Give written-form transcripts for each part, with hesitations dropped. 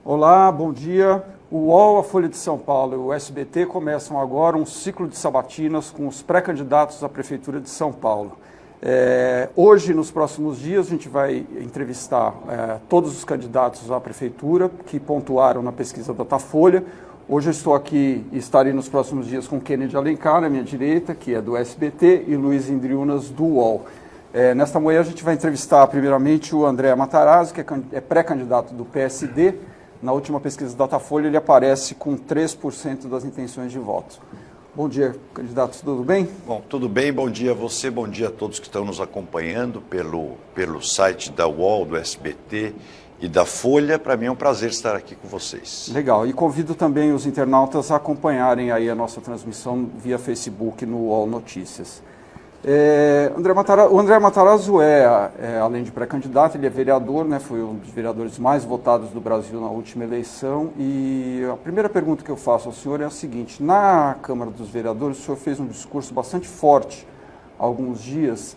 Olá, bom dia. O UOL, a Folha de São Paulo e o SBT começam agora um ciclo de sabatinas com os pré-candidatos à Prefeitura de São Paulo. Hoje, nos próximos dias, a gente vai entrevistar todos os candidatos à Prefeitura que pontuaram na pesquisa Datafolha. Hoje eu estou aqui e estarei nos próximos dias com Kennedy Alencar, à minha direita, que é do SBT, e Luiz Indriunas, do UOL. Nesta manhã a gente vai entrevistar primeiramente o André Matarazzo, que é pré-candidato do PSD. Na última pesquisa Datafolha ele aparece com 3% das intenções de voto. Bom dia, candidato, tudo bem? Bom, tudo bem, bom dia a você, bom dia a todos que estão nos acompanhando pelo site da UOL, do SBT e da Folha. Para mim é um prazer estar aqui com vocês. Legal, e convido também os internautas a acompanharem aí a nossa transmissão via Facebook no UOL Notícias. O André Matarazzo além de pré-candidato, ele é vereador, né, foi um dos vereadores mais votados do Brasil na última eleição. E a primeira pergunta que eu faço ao senhor é a seguinte: na Câmara dos Vereadores, o senhor fez um discurso bastante forte há alguns dias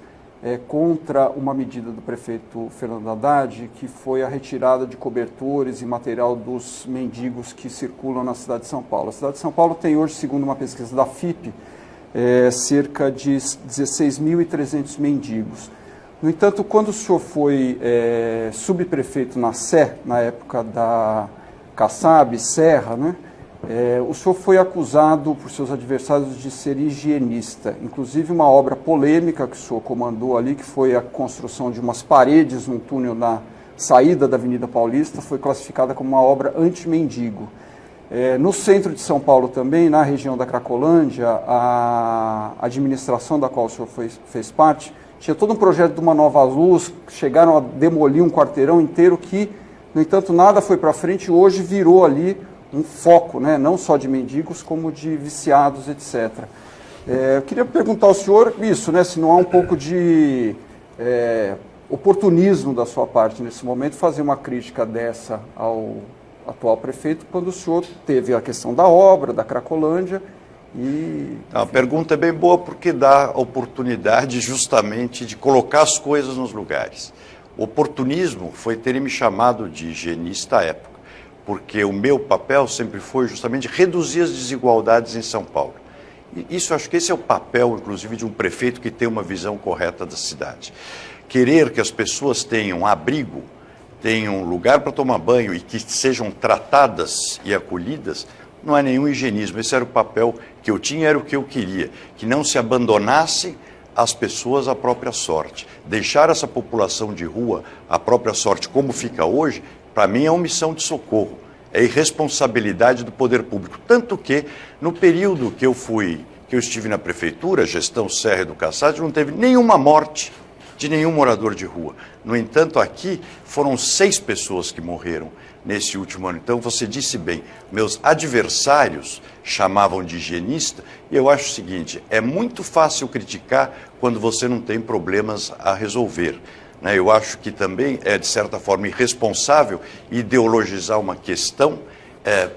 contra uma medida do prefeito Fernando Haddad, que foi a retirada de cobertores e material dos mendigos que circulam na cidade de São Paulo. A cidade de São Paulo tem hoje, segundo uma pesquisa da FIPE, cerca de 16.300 mendigos. No entanto, quando o senhor foi subprefeito na Sé, na época da Kassab, Serra, né, o senhor foi acusado por seus adversários de ser higienista. Inclusive uma obra polêmica que o senhor comandou ali, que foi a construção de umas paredes num túnel na saída da Avenida Paulista, foi classificada como uma obra anti-mendigo. No centro de São Paulo também, na região da Cracolândia, a administração da qual o senhor fez parte, tinha todo um projeto de uma nova luz, chegaram a demolir um quarteirão inteiro que, no entanto, nada foi para frente e hoje virou ali um foco, né, não só de mendigos, como de viciados, etc. Eu queria perguntar ao senhor isso, né, se não há um pouco de oportunismo da sua parte nesse momento, fazer uma crítica dessa ao atual prefeito, quando o senhor teve a questão da obra, da Cracolândia e... A pergunta é bem boa porque dá a oportunidade justamente de colocar as coisas nos lugares. O oportunismo foi terem me chamado de higienista à época, porque o meu papel sempre foi justamente reduzir as desigualdades em São Paulo. E isso, acho que esse é o papel, inclusive, de um prefeito que tem uma visão correta da cidade. Querer que as pessoas tenham abrigo, tenham lugar para tomar banho e que sejam tratadas e acolhidas, não é nenhum higienismo. Esse era o papel que eu tinha, era o que eu queria, que não se abandonasse as pessoas à própria sorte. Deixar essa população de rua à própria sorte, como fica hoje, para mim é omissão de socorro, é irresponsabilidade do poder público. Tanto que, no período que eu estive na prefeitura, gestão Serra e do Kassab, não teve nenhuma morte de nenhum morador de rua. No entanto, aqui foram 6 pessoas que morreram nesse último ano. Então, você disse bem, meus adversários chamavam de higienista, e eu acho o seguinte: é muito fácil criticar quando você não tem problemas a resolver, né? Eu acho que também é, de certa forma, irresponsável ideologizar uma questão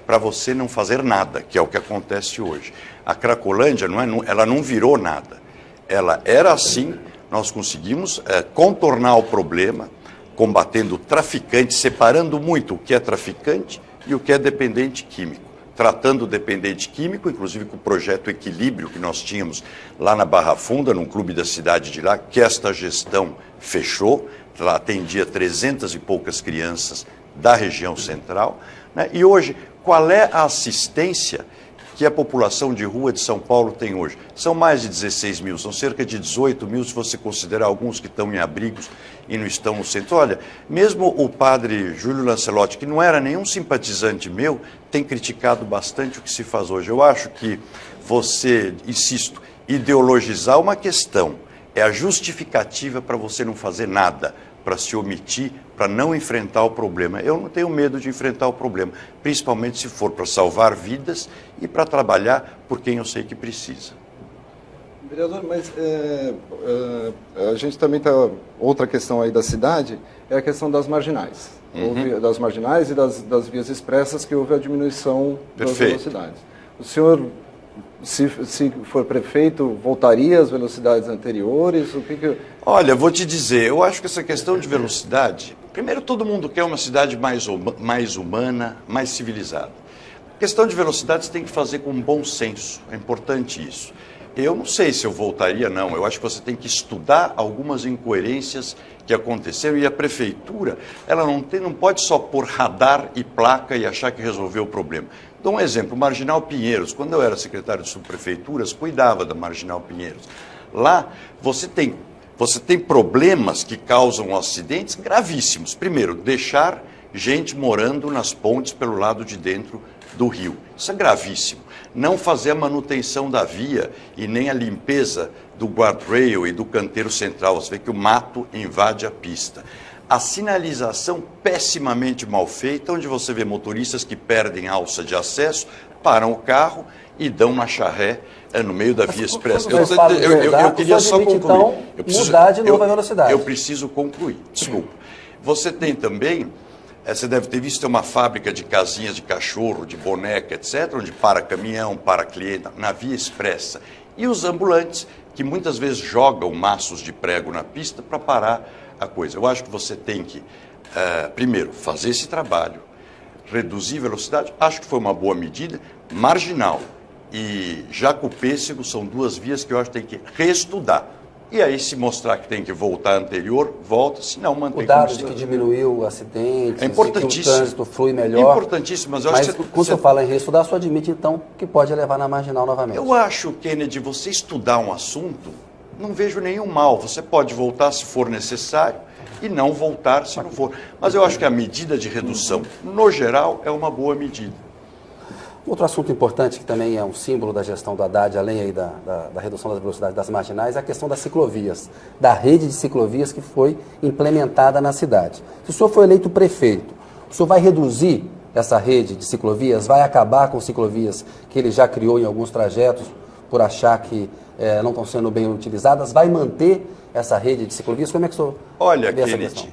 para você não fazer nada, que é o que acontece hoje. A Cracolândia, ela não virou nada. Ela era assim. Nós conseguimos contornar o problema, combatendo o traficante, separando muito o que é traficante e o que é dependente químico. Tratando o dependente químico, inclusive com o projeto Equilíbrio que nós tínhamos lá na Barra Funda, num clube da cidade de lá, que esta gestão fechou, ela atendia 300 e poucas crianças da região central, né? E hoje, qual é a assistência que a população de rua de São Paulo tem hoje? São mais de 16 mil, são cerca de 18 mil se você considerar alguns que estão em abrigos e não estão no centro. Olha, mesmo o padre Júlio Lancelotti, que não era nenhum simpatizante meu, tem criticado bastante o que se faz hoje. Eu acho que você, insisto, ideologizar uma questão é a justificativa para você não fazer nada, para se omitir, para não enfrentar o problema. Eu não tenho medo de enfrentar o problema, principalmente se for para salvar vidas e para trabalhar por quem eu sei que precisa. Vereador, mas a gente também está... Outra questão aí da cidade é a questão das marginais. Das marginais e das vias expressas, que houve a diminuição das velocidades. O senhor, se for prefeito, voltaria às velocidades anteriores? Olha, vou te dizer, eu acho que essa questão de velocidade Primeiro, todo mundo quer uma cidade mais humana, mais civilizada. Questão de velocidade você tem que fazer com bom senso, é importante isso. Eu não sei se eu voltaria, não. Eu acho que você tem que estudar algumas incoerências que aconteceram e a prefeitura, ela não pode só pôr radar e placa e achar que resolveu o problema. Dou um exemplo, Marginal Pinheiros. Quando eu era secretário de subprefeituras, cuidava da Marginal Pinheiros. Lá você tem problemas que causam acidentes gravíssimos. Primeiro, deixar gente morando nas pontes pelo lado de dentro do rio. Isso é gravíssimo. Não fazer a manutenção da via e nem a limpeza do guardrail e do canteiro central. Você vê que o mato invade a pista. A sinalização pessimamente mal feita, onde você vê motoristas que perdem alça de acesso, param o carro e dão uma charré no meio da via expressa. Eu queria só concluir. Então, mudar de novo a velocidade. Eu preciso concluir, desculpa. Você tem também, você deve ter visto, uma fábrica de casinhas de cachorro, de boneca, etc., onde para caminhão, para cliente, na via expressa. E os ambulantes, que muitas vezes jogam maços de prego na pista para parar a coisa. Eu acho que você tem que, primeiro, fazer esse trabalho, reduzir a velocidade, acho que foi uma boa medida. Marginal e Jacopêssego são duas vias que eu acho que tem que reestudar. E aí, se mostrar que tem que voltar anterior, volta, se não, mantém. O dado de que diminuiu acidentes, é importantíssimo, que o trânsito flui melhor. É importantíssimo, mas eu acho que quando você fala em reestudar, você admite, então, que pode levar na marginal novamente. Eu acho, Kennedy, você estudar um assunto, não vejo nenhum mal. Você pode voltar se for necessário e não voltar se não for. Mas eu acho que a medida de redução, no geral, é uma boa medida. Outro assunto importante, que também é um símbolo da gestão do Haddad, além aí da redução das velocidades das marginais, é a questão das ciclovias, da rede de ciclovias que foi implementada na cidade. Se o senhor for eleito prefeito, o senhor vai reduzir essa rede de ciclovias, vai acabar com ciclovias que ele já criou em alguns trajetos por achar que não estão sendo bem utilizadas, vai manter essa rede de ciclovias? Como é que o senhor vê essa questão?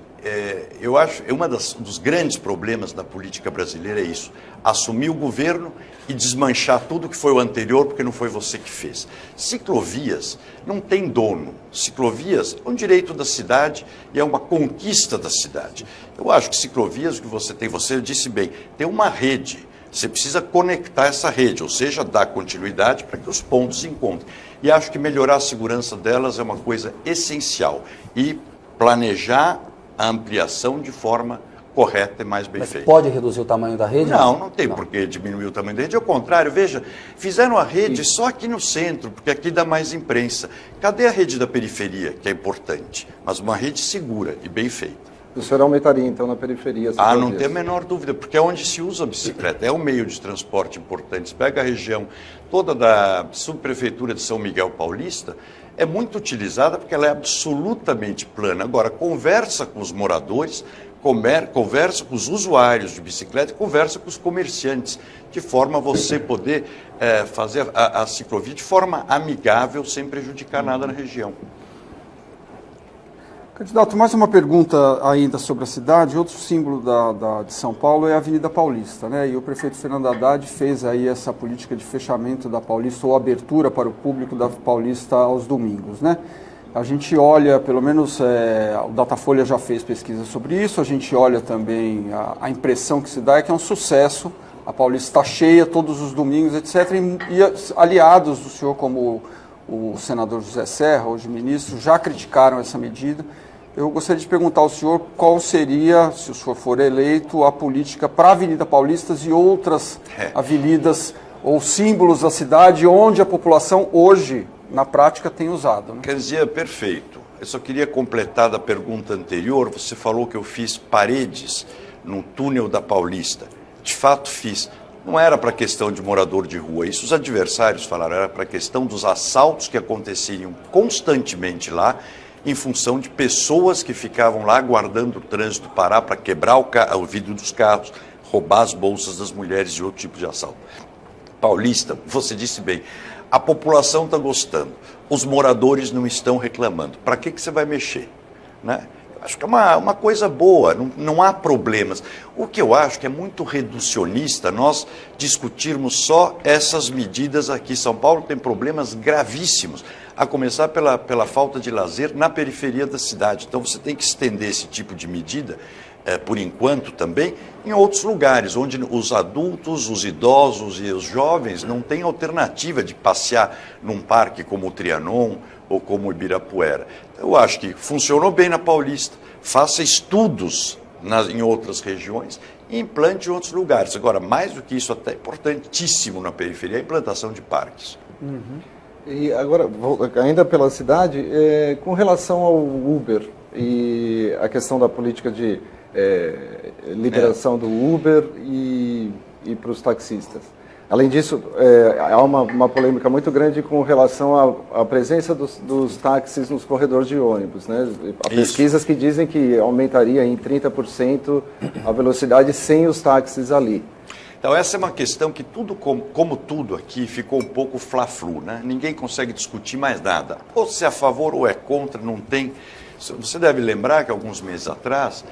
Eu acho que dos grandes problemas da política brasileira é isso, assumir o governo e desmanchar tudo que foi o anterior, porque não foi você que fez. Ciclovias não tem dono. Ciclovias é um direito da cidade e é uma conquista da cidade. Eu acho que ciclovias, que você disse bem, tem uma rede. Você precisa conectar essa rede, ou seja, dar continuidade para que os pontos se encontrem. E acho que melhorar a segurança delas é uma coisa essencial. E planejar a ampliação de forma correta e mais bem feita. Pode reduzir o tamanho da rede? Não tem por que diminuir o tamanho da rede. Ao contrário, veja, fizeram a rede só aqui no centro, porque aqui dá mais imprensa. Cadê a rede da periferia, que é importante? Mas uma rede segura e bem feita. O senhor aumentaria, então, na periferia? Não tem a menor dúvida, porque é onde se usa a bicicleta, é um meio de transporte importante. Você pega a região toda da subprefeitura de São Miguel Paulista, é muito utilizada porque ela é absolutamente plana. Agora, conversa com os moradores, conversa com os usuários de bicicleta, conversa com os comerciantes, de forma a você poder fazer a ciclovia de forma amigável, sem prejudicar nada na região. Candidato, mais uma pergunta ainda sobre a cidade. Outro símbolo de São Paulo é a Avenida Paulista, né? E o prefeito Fernando Haddad fez aí essa política de fechamento da Paulista ou abertura para o público da Paulista aos domingos, né? A gente olha, pelo menos o Datafolha já fez pesquisa sobre isso, a gente olha também, a impressão que se dá é que é um sucesso, a Paulista está cheia todos os domingos, etc. E aliados do senhor, como o senador José Serra, hoje ministro, já criticaram essa medida. Eu gostaria de perguntar ao senhor qual seria, se o senhor for eleito, a política para a Avenida Paulista e outras avenidas ou símbolos da cidade onde a população hoje, na prática, tem usado. Né? Quer dizer, perfeito. Eu só queria completar da pergunta anterior. Você falou que eu fiz paredes no túnel da Paulista. De fato, fiz. Não era para questão de morador de rua. Isso os adversários falaram. Era para questão dos assaltos que aconteceriam constantemente lá, em função de pessoas que ficavam lá aguardando o trânsito parar para quebrar o vidro dos carros, roubar as bolsas das mulheres e outro tipo de assalto. Paulista, você disse bem, a população está gostando, os moradores não estão reclamando. Para que você vai mexer? Né? Acho que é uma coisa boa, não há problemas. O que eu acho que é muito reducionista nós discutirmos só essas medidas aqui. São Paulo tem problemas gravíssimos, a começar pela falta de lazer na periferia da cidade. Então você tem que estender esse tipo de medida por enquanto também, em outros lugares, onde os adultos, os idosos e os jovens não têm alternativa de passear num parque como o Trianon ou como o Ibirapuera. Eu acho que funcionou bem na Paulista, faça estudos em outras regiões e implante em outros lugares. Agora, mais do que isso, até importantíssimo na periferia, a implantação de parques. E agora, ainda pela cidade, com relação ao Uber e a questão da política de liberação do Uber e para os taxistas. Além disso, há uma polêmica muito grande com relação à presença dos táxis nos corredores de ônibus, né? Há pesquisas que dizem que aumentaria em 30% a velocidade sem os táxis ali. Então, essa é uma questão que tudo, como tudo aqui, ficou um pouco fla-flu, né? Ninguém consegue discutir mais nada. Ou se é a favor ou é contra, não tem. Você deve lembrar que alguns meses atrás,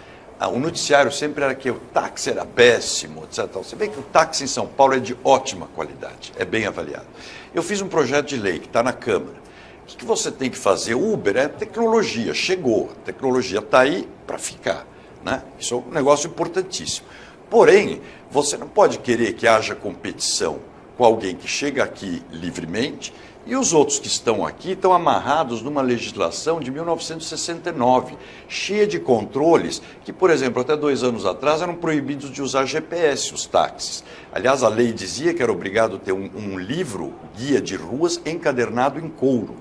o noticiário sempre era que o táxi era péssimo, etc. Você vê que o táxi em São Paulo é de ótima qualidade, é bem avaliado. Eu fiz um projeto de lei que está na Câmara. O que você tem que fazer? O Uber é tecnologia, chegou, a tecnologia está aí para ficar, né? Isso é um negócio importantíssimo. Porém, você não pode querer que haja competição com alguém que chega aqui livremente e os outros que estão aqui estão amarrados numa legislação de 1969, cheia de controles que, por exemplo, até 2 anos atrás eram proibidos de usar GPS, os táxis. Aliás, a lei dizia que era obrigado a ter um livro, guia de ruas, encadernado em couro.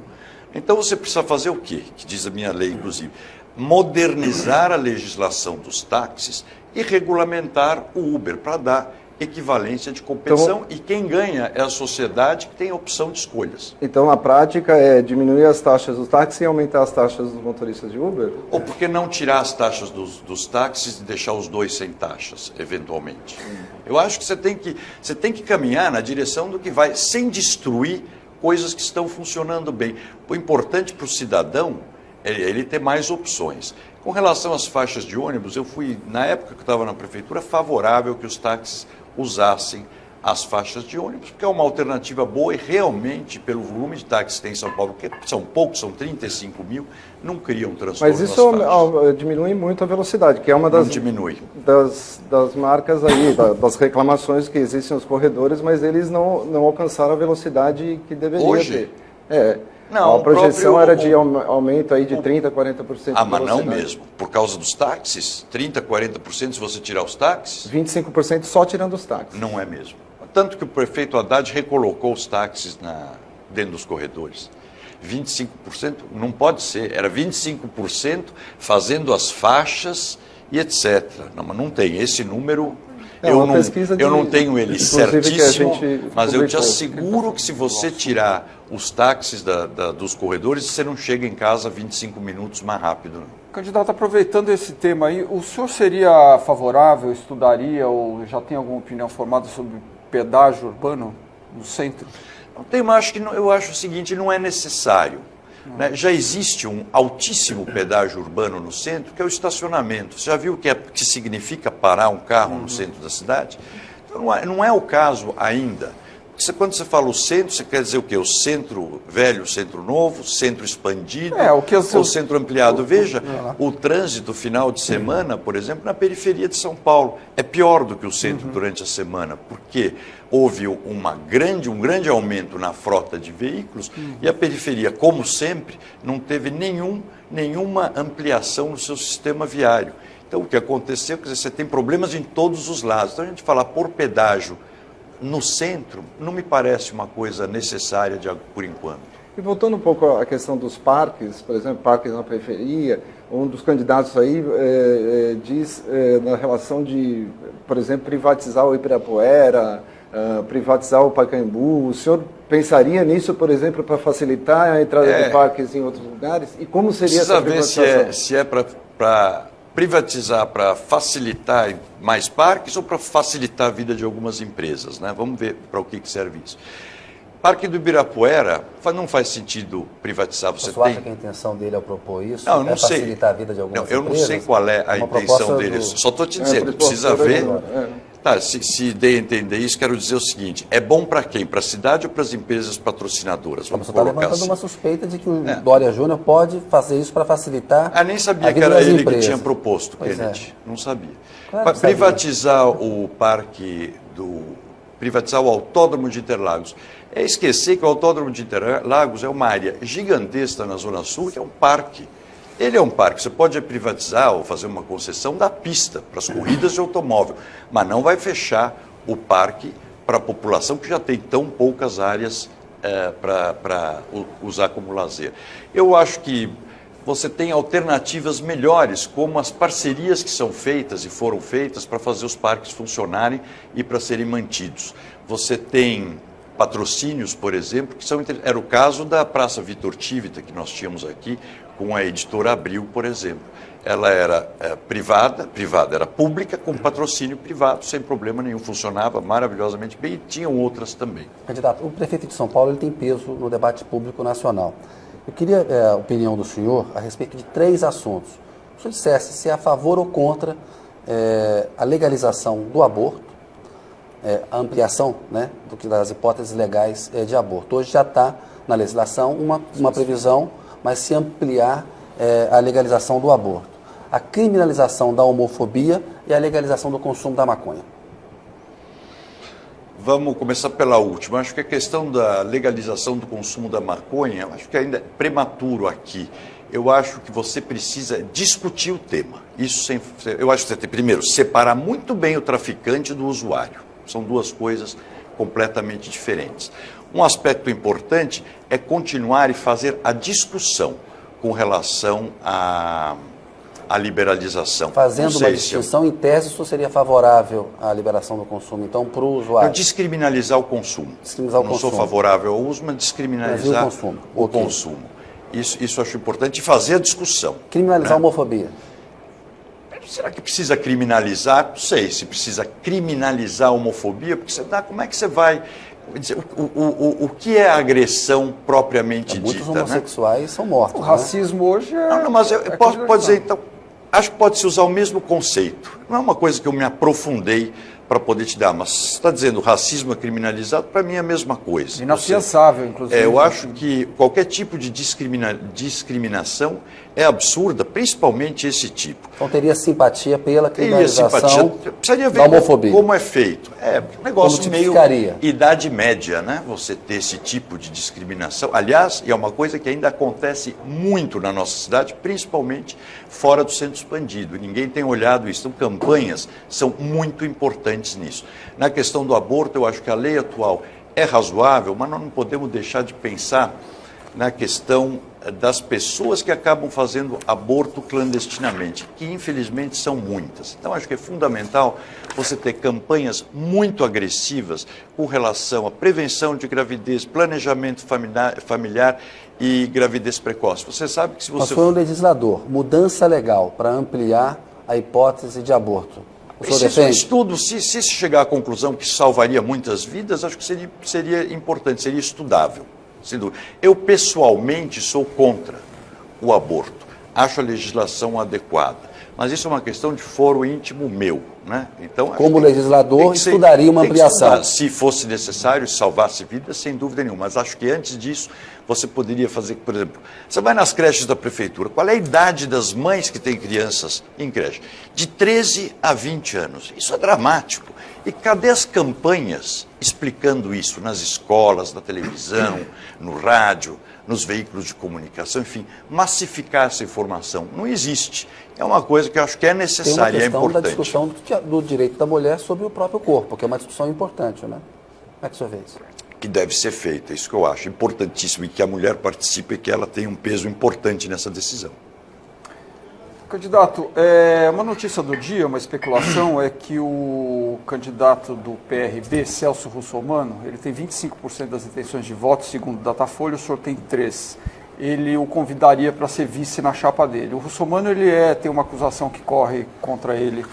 Então você precisa fazer o quê? Que diz a minha lei, inclusive. Modernizar a legislação dos táxis e regulamentar o Uber para dar equivalência de competição, e quem ganha é a sociedade que tem a opção de escolhas. Então, na prática, é diminuir as taxas dos táxis e aumentar as taxas dos motoristas de Uber? Ou por que não tirar as taxas dos táxis e deixar os dois sem taxas, eventualmente? Eu acho que você tem que caminhar na direção do que vai, sem destruir coisas que estão funcionando bem. O importante para o cidadão é ele ter mais opções. Com relação às faixas de ônibus, eu fui, na época que eu estava na prefeitura, favorável que os táxis usassem as faixas de ônibus, porque é uma alternativa boa e realmente, pelo volume de táxis que tem em São Paulo, que são poucos, são 35 mil, não criam transtorno. Mas isso diminui muito a velocidade, que é uma das marcas aí, das reclamações que existem nos corredores, mas eles não alcançaram a velocidade que deveriam ter. Não, a projeção era de aumento aí de 30%, 40%. Mas não mesmo. Por causa dos táxis? 30%, 40% se você tirar os táxis? 25% só tirando os táxis. Não é mesmo. Tanto que o prefeito Haddad recolocou os táxis dentro dos corredores. 25% não pode ser. Era 25% fazendo as faixas e etc. Não, mas não tem. Esse número... Eu não tenho ele certíssimo, mas eu te asseguro que se você tirar os táxis dos corredores, você não chega em casa 25 minutos mais rápido. Candidato, aproveitando esse tema aí, o senhor seria favorável, estudaria ou já tem alguma opinião formada sobre pedágio urbano no centro? Não tenho, mas eu acho o seguinte, não é necessário. Né? Já existe um altíssimo pedágio urbano no centro, que é o estacionamento. Você já viu o que significa parar um carro no centro da cidade? Então, não é o caso ainda. Quando você fala o centro, você quer dizer o quê? O centro velho, o centro novo, o centro expandido, ou centro ampliado. Veja, o trânsito final de semana, por exemplo, na periferia de São Paulo, é pior do que o centro durante a semana, porque houve um grande aumento na frota de veículos e a periferia, como sempre, não teve nenhuma ampliação no seu sistema viário. Então, o que aconteceu, quer dizer, você tem problemas em todos os lados. Então, a gente falar por pedágio no centro, não me parece uma coisa necessária por enquanto. E voltando um pouco à questão dos parques, por exemplo, parques na periferia, um dos candidatos aí diz na relação de, por exemplo, privatizar o Ibirapuera, privatizar o Pacaembu. O senhor pensaria nisso, por exemplo, para facilitar a entrada de parques em outros lugares? E como seria essa privatização? Precisa ver se é para privatizar para facilitar mais parques ou para facilitar a vida de algumas empresas, né? Vamos ver para o que serve isso. Parque do Ibirapuera não faz sentido privatizar. Você acha que a intenção dele ao propor isso não facilitar a vida de algumas empresas? Eu não sei qual é a intenção dele. Só estou te dizendo, precisa ver. Tá, se dei a entender isso, quero dizer o seguinte, é bom para quem? Para a cidade ou para as empresas patrocinadoras? Você Vamos está colocar levantando assim. uma suspeita de que o Dória Júnior pode fazer isso para facilitar Nem sabia a que vida era das ele empresas. que tinha proposto, Pois Kennedy. Não sabia. Claro Para que sabia. privatizar o privatizar o Autódromo de Interlagos, é esquecer que o Autódromo de Interlagos é uma área gigantesca na Zona Sul, que é um parque. Ele é um parque, você pode privatizar ou fazer uma concessão da pista para as corridas de automóvel, mas não vai fechar o parque para a população que já tem tão poucas áreas para usar como lazer. Eu acho que você tem alternativas melhores, como as parcerias que são feitas e foram feitas para fazer os parques funcionarem e para serem mantidos. Você tem patrocínios, por exemplo, que era o caso da Praça Vitor Tivita, que nós tínhamos aqui, com a editora Abril, por exemplo. Ela era privada, era pública, com patrocínio privado, sem problema nenhum, funcionava maravilhosamente bem e tinham outras também. Candidato, o prefeito de São Paulo ele tem peso no debate público nacional. Eu queria a opinião do senhor a respeito de 3 assuntos. Se o senhor dissesse se é a favor ou contra a legalização do aborto, a ampliação, né, das hipóteses legais de aborto. Hoje já está na legislação uma previsão, mas se ampliar a legalização do aborto. A criminalização da homofobia e a legalização do consumo da maconha. Vamos começar pela última. Acho que a questão da legalização do consumo da maconha, acho que ainda é prematuro aqui. Eu acho que você precisa discutir o tema. Eu acho que você tem, primeiro, separar muito bem o traficante do usuário. São 2 coisas completamente diferentes. Um aspecto importante é continuar e fazer a discussão com relação à liberalização. Fazendo uma distinção, em tese, isso seria favorável à liberação do consumo, então, para o usuário? Descriminalizar o consumo. Não sou favorável ao uso, mas descriminalizar o consumo. Isso acho importante, e fazer a discussão. Criminalizar a homofobia. Será que precisa criminalizar? Não sei se precisa criminalizar a homofobia, porque como é que você vai dizer, o que é agressão propriamente dita? Muitos homossexuais são mortos. O racismo hoje é... Não, mas pode dizer, então, acho que pode-se usar o mesmo conceito. Não é uma coisa que eu me aprofundei para poder te dar, mas você está dizendo racismo é criminalizado, para mim é a mesma coisa. Inafiançável, inclusive. Eu acho que qualquer tipo de discriminação é absurda, principalmente esse tipo. Então teria simpatia pela criminalização precisaria ver da homofobia. Como é feito. Um negócio meio idade média, né? Você ter esse tipo de discriminação. Aliás, é uma coisa que ainda acontece muito na nossa cidade, principalmente fora do centro expandido. Ninguém tem olhado isso. Então, campanhas são muito importantes nisso. Na questão do aborto, eu acho que a lei atual é razoável, mas nós não podemos deixar de pensar na questão das pessoas que acabam fazendo aborto clandestinamente, que infelizmente são muitas. Então acho que é fundamental você ter campanhas muito agressivas com relação à prevenção de gravidez, planejamento familiar e gravidez precoce. Você sabe que se você... Mas foi um legislador, mudança legal para ampliar a hipótese de aborto. Se chegar à conclusão que salvaria muitas vidas, acho que seria importante, seria estudável. Eu, pessoalmente, sou contra o aborto. Acho a legislação adequada. Mas isso é uma questão de foro íntimo meu. Né? Então, como legislador, estudaria uma ampliação. Se fosse necessário, salvasse vidas, sem dúvida nenhuma. Mas acho que antes disso, você poderia fazer, por exemplo, você vai nas creches da prefeitura, qual é a idade das mães que têm crianças em creche? De 13 a 20 anos. Isso é dramático. E cadê as campanhas explicando isso nas escolas, na televisão, no rádio, nos veículos de comunicação, enfim, massificar essa informação? Não existe. É uma coisa que eu acho que é necessária, é importante. Tem uma questão da discussão do direito da mulher sobre o próprio corpo, que é uma discussão importante, né? Como é que o senhor vê isso? Que deve ser feita, isso que eu acho importantíssimo, e que a mulher participe e que ela tenha um peso importante nessa decisão. Candidato, uma notícia do dia, uma especulação, é que o candidato do PRB, Celso Russomano, ele tem 25% das intenções de voto, segundo o Datafolha, o senhor tem 3%. Ele o convidaria para ser vice na chapa dele. O Russomano tem uma acusação que corre contra ele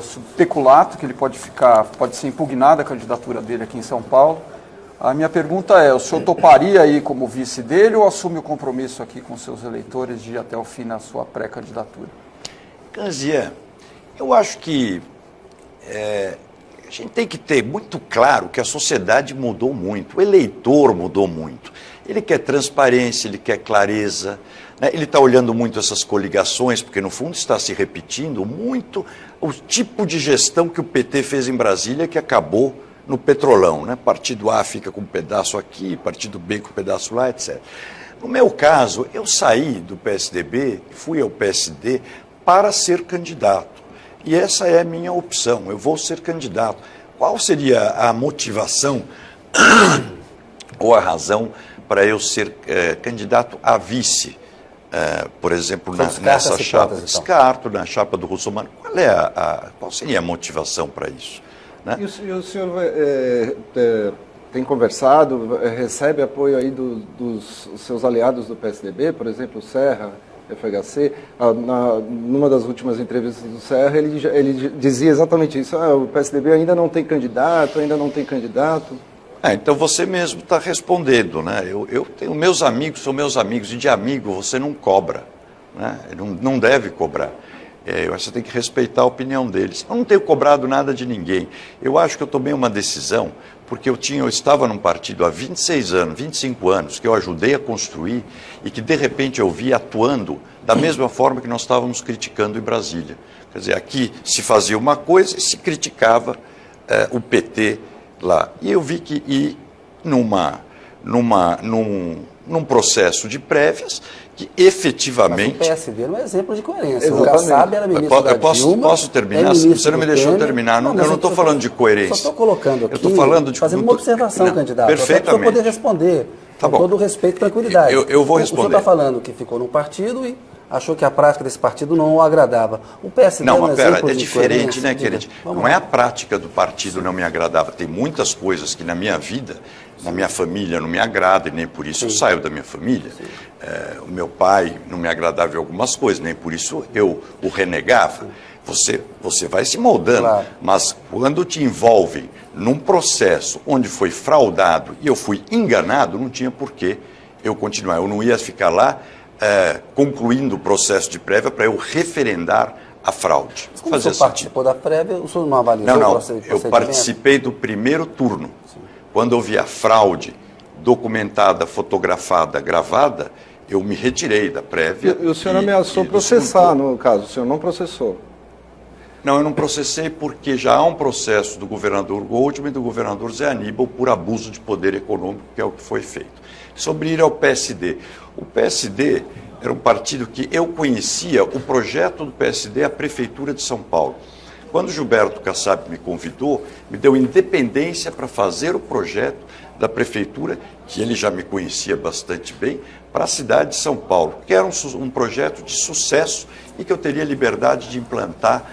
sobre peculato, que ele pode ser impugnada a candidatura dele aqui em São Paulo. A minha pergunta é, o senhor toparia aí como vice dele ou assume o compromisso aqui com seus eleitores de ir até o fim na sua pré-candidatura? Canzian, eu acho que gente tem que ter muito claro que a sociedade mudou muito, o eleitor mudou muito. Ele quer transparência, ele quer clareza, né? Ele está olhando muito essas coligações, porque no fundo está se repetindo muito o tipo de gestão que o PT fez em Brasília, que acabou no Petrolão, né? Partido A fica com um pedaço aqui, partido B com um pedaço lá, etc. No meu caso, eu saí do PSDB, fui ao PSD para ser candidato. E essa é a minha opção, eu vou ser candidato. Qual seria a motivação ou a razão para eu ser candidato a vice, por exemplo, nessa chapa? Então. Descarto na chapa do Russomano. Qual seria a motivação para isso? Né? E o senhor tem conversado, recebe apoio aí dos seus aliados do PSDB, por exemplo, o Serra, FHC? Numa das últimas entrevistas do Serra, ele dizia exatamente isso, o PSDB ainda não tem candidato. Então você mesmo está respondendo, né? Eu tenho meus amigos, são meus amigos, e de amigo você não cobra, né? Não deve cobrar. Você tem que respeitar a opinião deles. Eu não tenho cobrado nada de ninguém. Eu acho que eu tomei uma decisão, porque eu estava num partido há 26 anos, 25 anos, que eu ajudei a construir e que de repente eu vi atuando da mesma forma que nós estávamos criticando em Brasília. Quer dizer, aqui se fazia uma coisa e se criticava o PT lá. E eu vi que num processo de prévias que efetivamente... Mas o PSD não é exemplo de coerência. O Kassab era ministro da Dilma. Posso terminar? Você não me deixou terminar. Eu não estou falando de coerência. Só estou colocando aqui, fazendo uma observação, candidato. Perfeitamente. Para poder responder, com todo respeito e tranquilidade. Eu vou responder. O senhor está falando que ficou num partido e achou que a prática desse partido não o agradava. O PSD não, mas pera, é diferente, né, querido? Não é a prática do partido não me agradava. Tem muitas coisas que na minha vida, na minha família, não me agrada e nem por isso eu saio da minha família. O meu pai não me agradava em algumas coisas, nem por isso eu o renegava. Você vai se moldando, claro. Mas quando te envolvem num processo onde foi fraudado e eu fui enganado, não tinha por que eu continuar. Eu não ia ficar lá concluindo o processo de prévia para eu referendar a fraude. Mas como o senhor participou da prévia, o senhor não avaliou o procedimento? Eu participei do primeiro turno. Sim. Quando eu vi a fraude documentada, fotografada, gravada, eu me retirei da prévia. E o senhor ameaçou processar, no caso, o senhor não processou? Não, eu não processei porque já há um processo do governador Goldman e do governador Zé Aníbal por abuso de poder econômico, que é o que foi feito. Sobre ir ao PSD. O PSD era um partido que eu conhecia, o projeto do PSD à Prefeitura de São Paulo. Quando Gilberto Kassab me convidou, me deu independência para fazer o projeto da Prefeitura, que ele já me conhecia bastante bem, para a cidade de São Paulo, que era um projeto de sucesso e que eu teria liberdade de implantar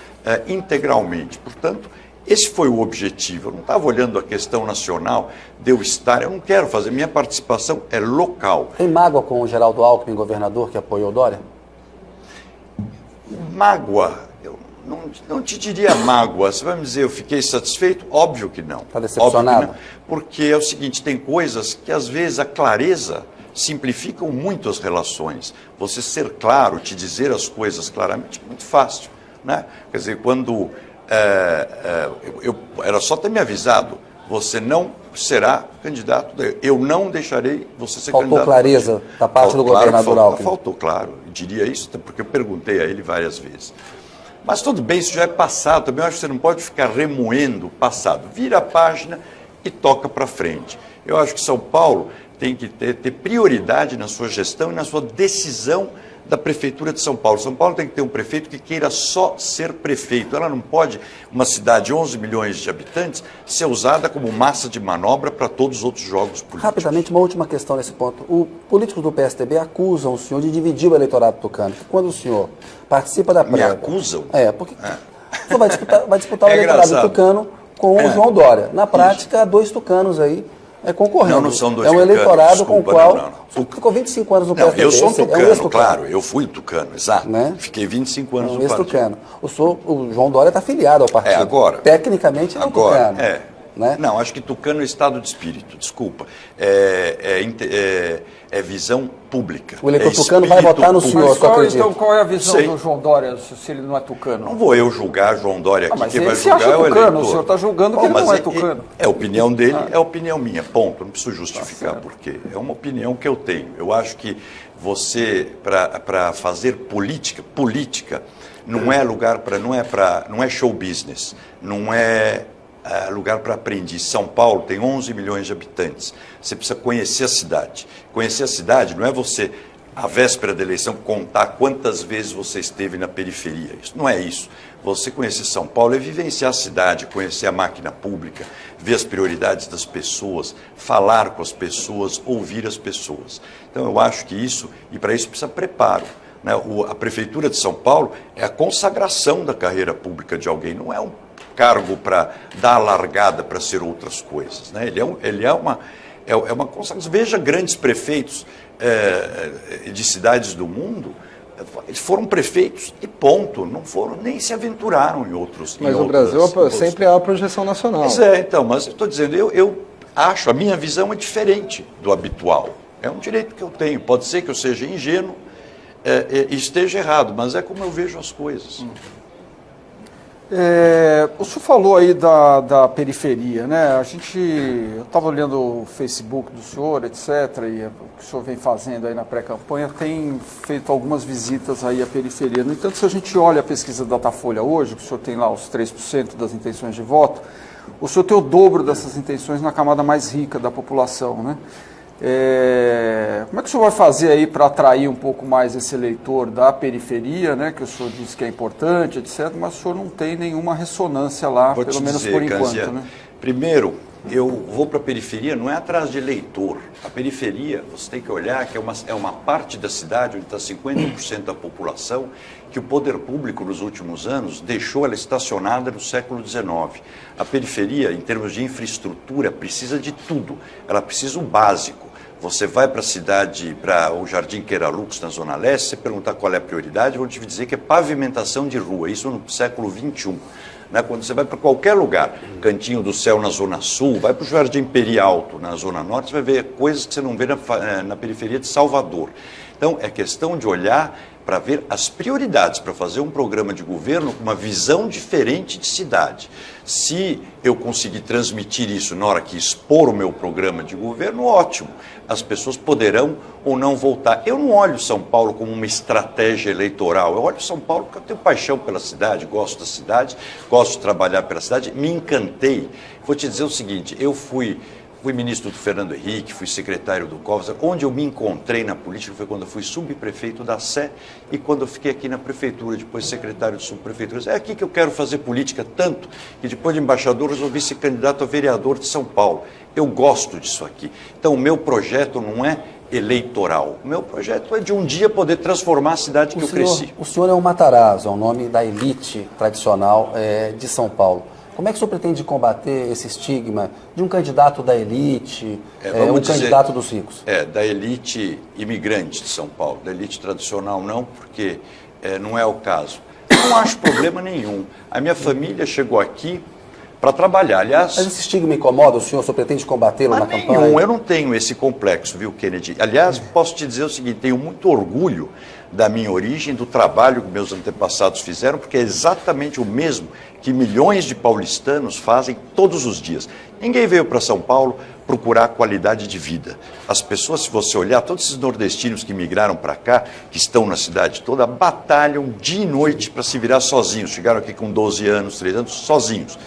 integralmente. Portanto, esse foi o objetivo. Eu não estava olhando a questão nacional de eu estar, eu não quero fazer, minha participação é local. Tem mágoa com o Geraldo Alckmin, governador, que apoiou o Dória? Mágoa? Eu não te diria mágoa. Você vai me dizer, eu fiquei satisfeito? Óbvio que não. Está decepcionado? Não, porque é o seguinte, tem coisas que às vezes a clareza simplificam muito as relações. Você ser claro, te dizer as coisas claramente, é muito fácil, né? Quer dizer, quando... era só ter me avisado, você não será candidato, eu não deixarei você ser candidato. Faltou clareza da parte do governador Alckmin. Faltou, claro, eu diria isso, porque eu perguntei a ele várias vezes. Mas tudo bem, isso já é passado, também eu acho que você não pode ficar remoendo o passado. Vira a página e toca para frente. Eu acho que São Paulo tem que ter prioridade na sua gestão e na sua decisão da Prefeitura de São Paulo. São Paulo tem que ter um prefeito que queira só ser prefeito. Ela não pode, uma cidade de 11 milhões de habitantes, ser usada como massa de manobra para todos os outros jogos políticos. Rapidamente, uma última questão nesse ponto. Os políticos do PSDB acusam o senhor de dividir o eleitorado tucano. Quando o senhor participa da prévia... Me acusam? Porque o senhor vai disputar o eleitorado tucano com o João Dória. Na prática, há dois tucanos aí concorrendo. Não são dois tucanos. É um eleitorado desculpa, com o qual... Não. Ficou 25 anos no PSDB. Eu sou um tucano, claro. Eu fui tucano, exato. Né? Fiquei 25 anos no partido. O João Dória está filiado ao partido. Agora. Tecnicamente, não é tucano. né? Não, acho que tucano é estado de espírito, desculpa. É visão pública. O eleitor tucano vai votar no senhor, então qual é a visão do João Dória, se ele não é tucano? Não vou eu julgar João Dória aqui, mas quem vai se julgar acha é o tucano, eleitor. o senhor está julgando que ele não é tucano. É a opinião dele, é a opinião minha, ponto. Não preciso justificar por quê. É uma opinião que eu tenho. Eu acho que você, para fazer política não é lugar para, não é show business, não é lugar para aprendiz. São Paulo tem 11 milhões de habitantes. Você precisa conhecer a cidade. Conhecer a cidade não é você, à véspera da eleição, contar quantas vezes você esteve na periferia. Isso não é isso. Você conhecer São Paulo é vivenciar a cidade, conhecer a máquina pública, ver as prioridades das pessoas, falar com as pessoas, ouvir as pessoas. Então eu acho que isso, e para isso precisa preparo. Né? A Prefeitura de São Paulo é a consagração da carreira pública de alguém, não é um cargo para dar a largada para ser outras coisas. Né? Ele é uma consagração. Veja grandes prefeitos de cidades do mundo, eles foram prefeitos e ponto, não foram, nem se aventuraram em outros. Mas o Brasil sempre há a projeção nacional. Mas mas eu estou dizendo, eu acho, a minha visão é diferente do habitual. É um direito que eu tenho, pode ser que eu seja ingênuo e esteja errado, mas é como eu vejo as coisas. O senhor falou aí da periferia, né? Eu estava olhando o Facebook do senhor, etc., e o que o senhor vem fazendo aí na pré-campanha, tem feito algumas visitas aí à periferia. No entanto, se a gente olha a pesquisa da Datafolha hoje, que o senhor tem lá os 3% das intenções de voto, o senhor tem o dobro dessas intenções na camada mais rica da população, né? Como é que o senhor vai fazer aí para atrair um pouco mais esse eleitor da periferia, né, que o senhor disse que é importante, etc., mas o senhor não tem nenhuma ressonância lá, pelo menos por enquanto, né? Primeiro, eu vou para a periferia, não é atrás de eleitor. A periferia, você tem que olhar que é uma parte da cidade onde está 50% da população, que o poder público nos últimos anos deixou ela estacionada no século XIX. A periferia, em termos de infraestrutura, precisa de tudo. Ela precisa o básico. Você vai para a cidade, para o Jardim Queira-Lux, na Zona Leste, você perguntar qual é a prioridade, vão te dizer que é pavimentação de rua, isso no século XXI. Né? Quando você vai para qualquer lugar, Cantinho do Céu na Zona Sul, vai para o Jardim Peri Alto, na Zona Norte, você vai ver coisas que você não vê na periferia de Salvador. Então, é questão de olhar para ver as prioridades, para fazer um programa de governo com uma visão diferente de cidade. Se eu conseguir transmitir isso na hora que expor o meu programa de governo, ótimo. As pessoas poderão ou não voltar. Eu não olho São Paulo como uma estratégia eleitoral. Eu olho São Paulo porque eu tenho paixão pela cidade, gosto da cidade, gosto de trabalhar pela cidade, me encantei. Vou te dizer o seguinte, eu fui ministro do Fernando Henrique, fui secretário do Covas. Onde eu me encontrei na política foi quando eu fui subprefeito da Sé e quando eu fiquei aqui na prefeitura, depois secretário de subprefeitura. É aqui que eu quero fazer política, tanto que depois de embaixador resolvi ser candidato a vereador de São Paulo. Eu gosto disso aqui. Então o meu projeto não é eleitoral. O meu projeto é de um dia poder transformar a cidade que eu cresci. O senhor é um Matarazzo, é o nome da elite tradicional de São Paulo. Como é que o senhor pretende combater esse estigma de um candidato da elite, candidato dos ricos? Da elite imigrante de São Paulo, da elite tradicional não, porque não é o caso. Não acho problema nenhum. A minha família chegou aqui para trabalhar, aliás... Mas esse estigma incomoda o senhor pretende combatê-lo na campanha? Nenhum, eu não tenho esse complexo, viu, Kennedy? Aliás, posso te dizer o seguinte, tenho muito orgulho da minha origem, do trabalho que meus antepassados fizeram, porque é exatamente o mesmo que milhões de paulistanos fazem todos os dias. Ninguém veio para São Paulo procurar qualidade de vida. As pessoas, se você olhar, todos esses nordestinos que migraram para cá, que estão na cidade toda, batalham dia e noite para se virar sozinhos. Chegaram aqui com 12 anos, 13 anos, sozinhos.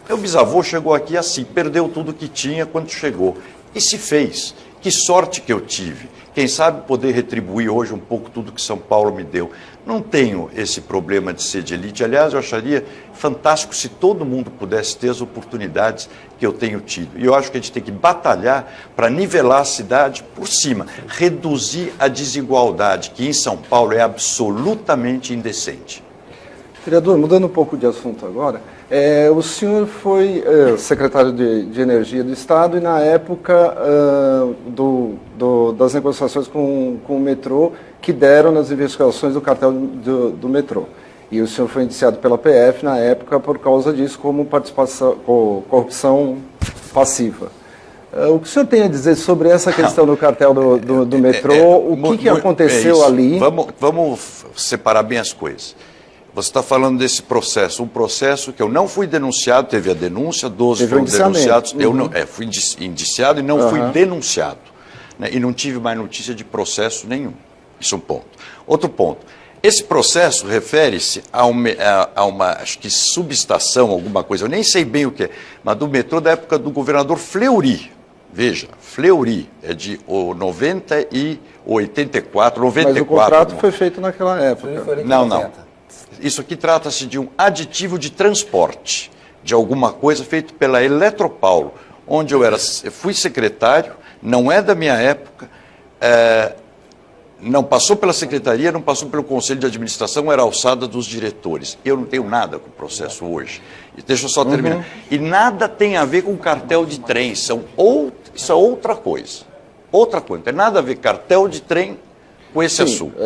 Meu bisavô chegou aqui assim, perdeu tudo que tinha quando chegou. E se fez. Que sorte que eu tive. Quem sabe poder retribuir hoje um pouco tudo que São Paulo me deu. Não tenho esse problema de ser de elite. Aliás, eu acharia fantástico se todo mundo pudesse ter as oportunidades que eu tenho tido. E eu acho que a gente tem que batalhar para nivelar a cidade por cima, reduzir a desigualdade, que em São Paulo é absolutamente indecente. Vereador, mudando um pouco de assunto agora, o senhor foi secretário de Energia do Estado e na época das negociações com o metrô que deram nas investigações do cartel do metrô. E o senhor foi indiciado pela PF na época por causa disso como corrupção passiva. O que o senhor tem a dizer sobre essa questão do cartel do metrô? O que aconteceu ali? Vamos separar bem as coisas. Você está falando desse processo, um processo que eu não fui denunciado, teve a denúncia, 12 foram denunciados, eu não, fui indiciado e não fui denunciado. Né, e não tive mais notícia de processo nenhum. Isso é um ponto. Outro ponto, esse processo refere-se a uma, acho que subestação, alguma coisa, eu nem sei bem o que é, mas do metrô da época do governador Fleury. Veja, Fleury é de 90 e 84, 94. Mas o contrato foi feito naquela época. Não. Isso aqui trata-se de um aditivo de transporte, de alguma coisa feito pela Eletropaulo, onde eu fui secretário, não é da minha época, não passou pela secretaria, não passou pelo conselho de administração, era alçada dos diretores. Eu não tenho nada com o processo hoje. E deixa eu só terminar. E nada tem a ver com cartel de trem, isso é outra coisa. Outra coisa, não tem nada a ver cartel de trem com esse assunto.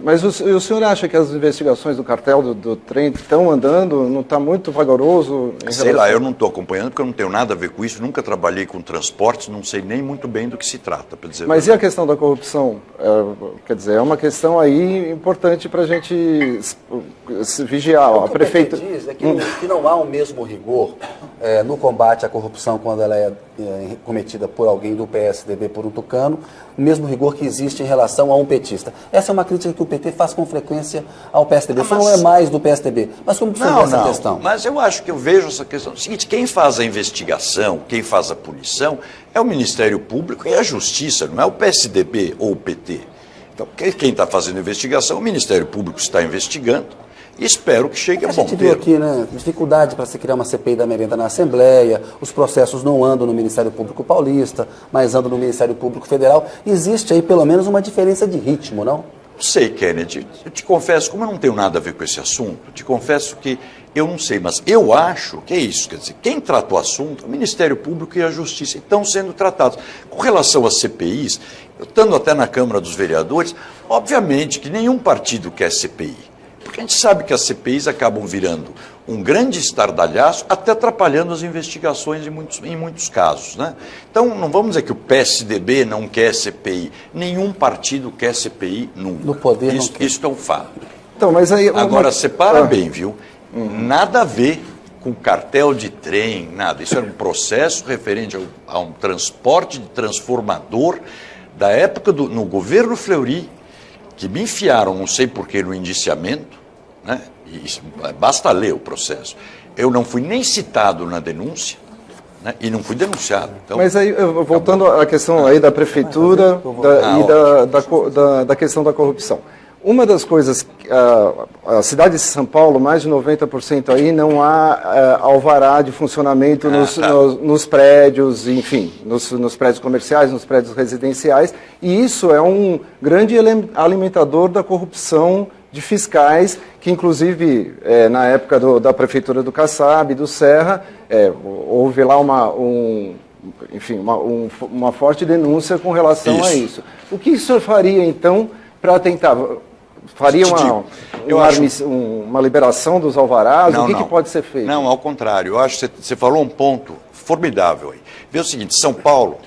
Mas o senhor acha que as investigações do cartel do trem estão andando? Não está muito vagaroso? Sei lá, eu não estou acompanhando porque eu não tenho nada a ver com isso, nunca trabalhei com transportes, não sei nem muito bem do que se trata. Para dizer mas e a questão da corrupção? Quer dizer, é uma questão aí importante para a gente se vigiar. O que a prefeita diz é que não há o mesmo rigor no combate à corrupção quando ela é cometida por alguém do PSDB, por um tucano, o mesmo rigor que existe em relação a um petista. Essa é uma crítica que o PT faz com frequência ao PSDB. Isso não é mais do PSDB. Mas como você vê essa questão? Mas eu acho que eu vejo essa questão. É o seguinte, quem faz a investigação, quem faz a punição, é o Ministério Público e a Justiça, não é o PSDB ou o PT. Então, quem está fazendo a investigação, o Ministério Público está investigando. E espero que chegue a bom termo. A gente viu aqui, né, dificuldade para se criar uma CPI da merenda na Assembleia, os processos não andam no Ministério Público Paulista, mas andam no Ministério Público Federal. Existe aí pelo menos uma diferença de ritmo, não? Não sei, Kennedy. Eu te confesso, como eu não tenho nada a ver com esse assunto, te confesso que eu não sei, mas eu acho que é isso. Quer dizer, quem trata o assunto, o Ministério Público e a Justiça estão sendo tratados. Com relação às CPIs, eu estando até na Câmara dos Vereadores, obviamente que nenhum partido quer CPI. Porque a gente sabe que as CPIs acabam virando um grande estardalhaço, até atrapalhando as investigações em muitos casos. Né? Então, não vamos dizer que o PSDB não quer CPI. Nenhum partido quer CPI nunca. No poder isso é um fato. Então, mas aí, agora, separa bem, viu? Nada a ver com cartel de trem, nada. Isso era um processo referente a um transporte de transformador da época no governo Fleury, que me enfiaram, não sei porquê, no indiciamento, né? Basta ler o processo. Eu não fui nem citado na denúncia, né? E não fui denunciado. Então, mas aí, voltando à questão aí da prefeitura da questão da corrupção. Uma das coisas, a cidade de São Paulo, mais de 90% aí, não há alvará de funcionamento nos prédios, enfim, nos prédios comerciais, nos prédios residenciais, e isso é um grande alimentador da corrupção de fiscais, que inclusive na época da prefeitura do Kassab, do Serra, houve lá uma forte denúncia com relação a isso. O que o senhor faria, então, para tentar... Faria uma liberação dos alvarás? O que pode ser feito? Não, ao contrário. Eu acho que você falou um ponto formidável aí. Vê o seguinte, São Paulo,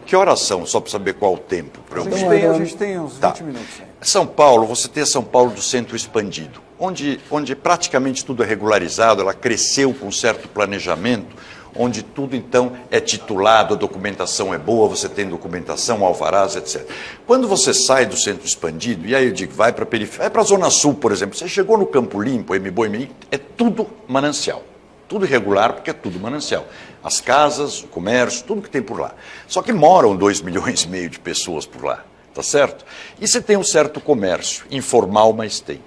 que horas são, só para saber qual o tempo? A gente tem uns 20 minutos. São Paulo, você tem São Paulo do centro expandido, onde praticamente tudo é regularizado, ela cresceu com certo planejamento, onde tudo, então, é titulado, a documentação é boa, você tem documentação, alvarás, etc. Quando você sai do centro expandido, e aí eu digo, vai para a periferia, vai para a Zona Sul, por exemplo, você chegou no Campo Limpo, Mboi, é tudo manancial. Tudo irregular, porque é tudo manancial. As casas, o comércio, tudo que tem por lá. Só que moram 2,5 milhões de pessoas por lá, tá certo? E você tem um certo comércio, informal, mas tem.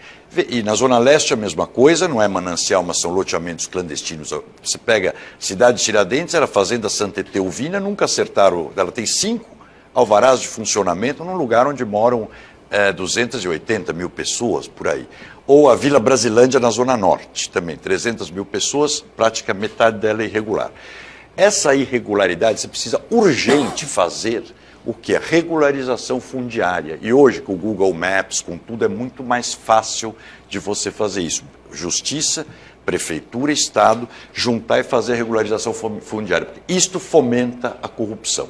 E na Zona Leste a mesma coisa, não é manancial, mas são loteamentos clandestinos. Você pega a cidade de Tiradentes, era a Fazenda Santa Eteuvina, nunca acertaram, ela tem 5 alvarás de funcionamento num lugar onde moram 280 mil pessoas, por aí. Ou a Vila Brasilândia na Zona Norte, também 300 mil pessoas, praticamente metade dela é irregular. Essa irregularidade você precisa urgente fazer o que é regularização fundiária. E hoje, com o Google Maps, com tudo, é muito mais fácil de você fazer isso. Justiça Prefeitura e Estado, juntar e fazer a regularização fundiária. Isto fomenta a corrupção.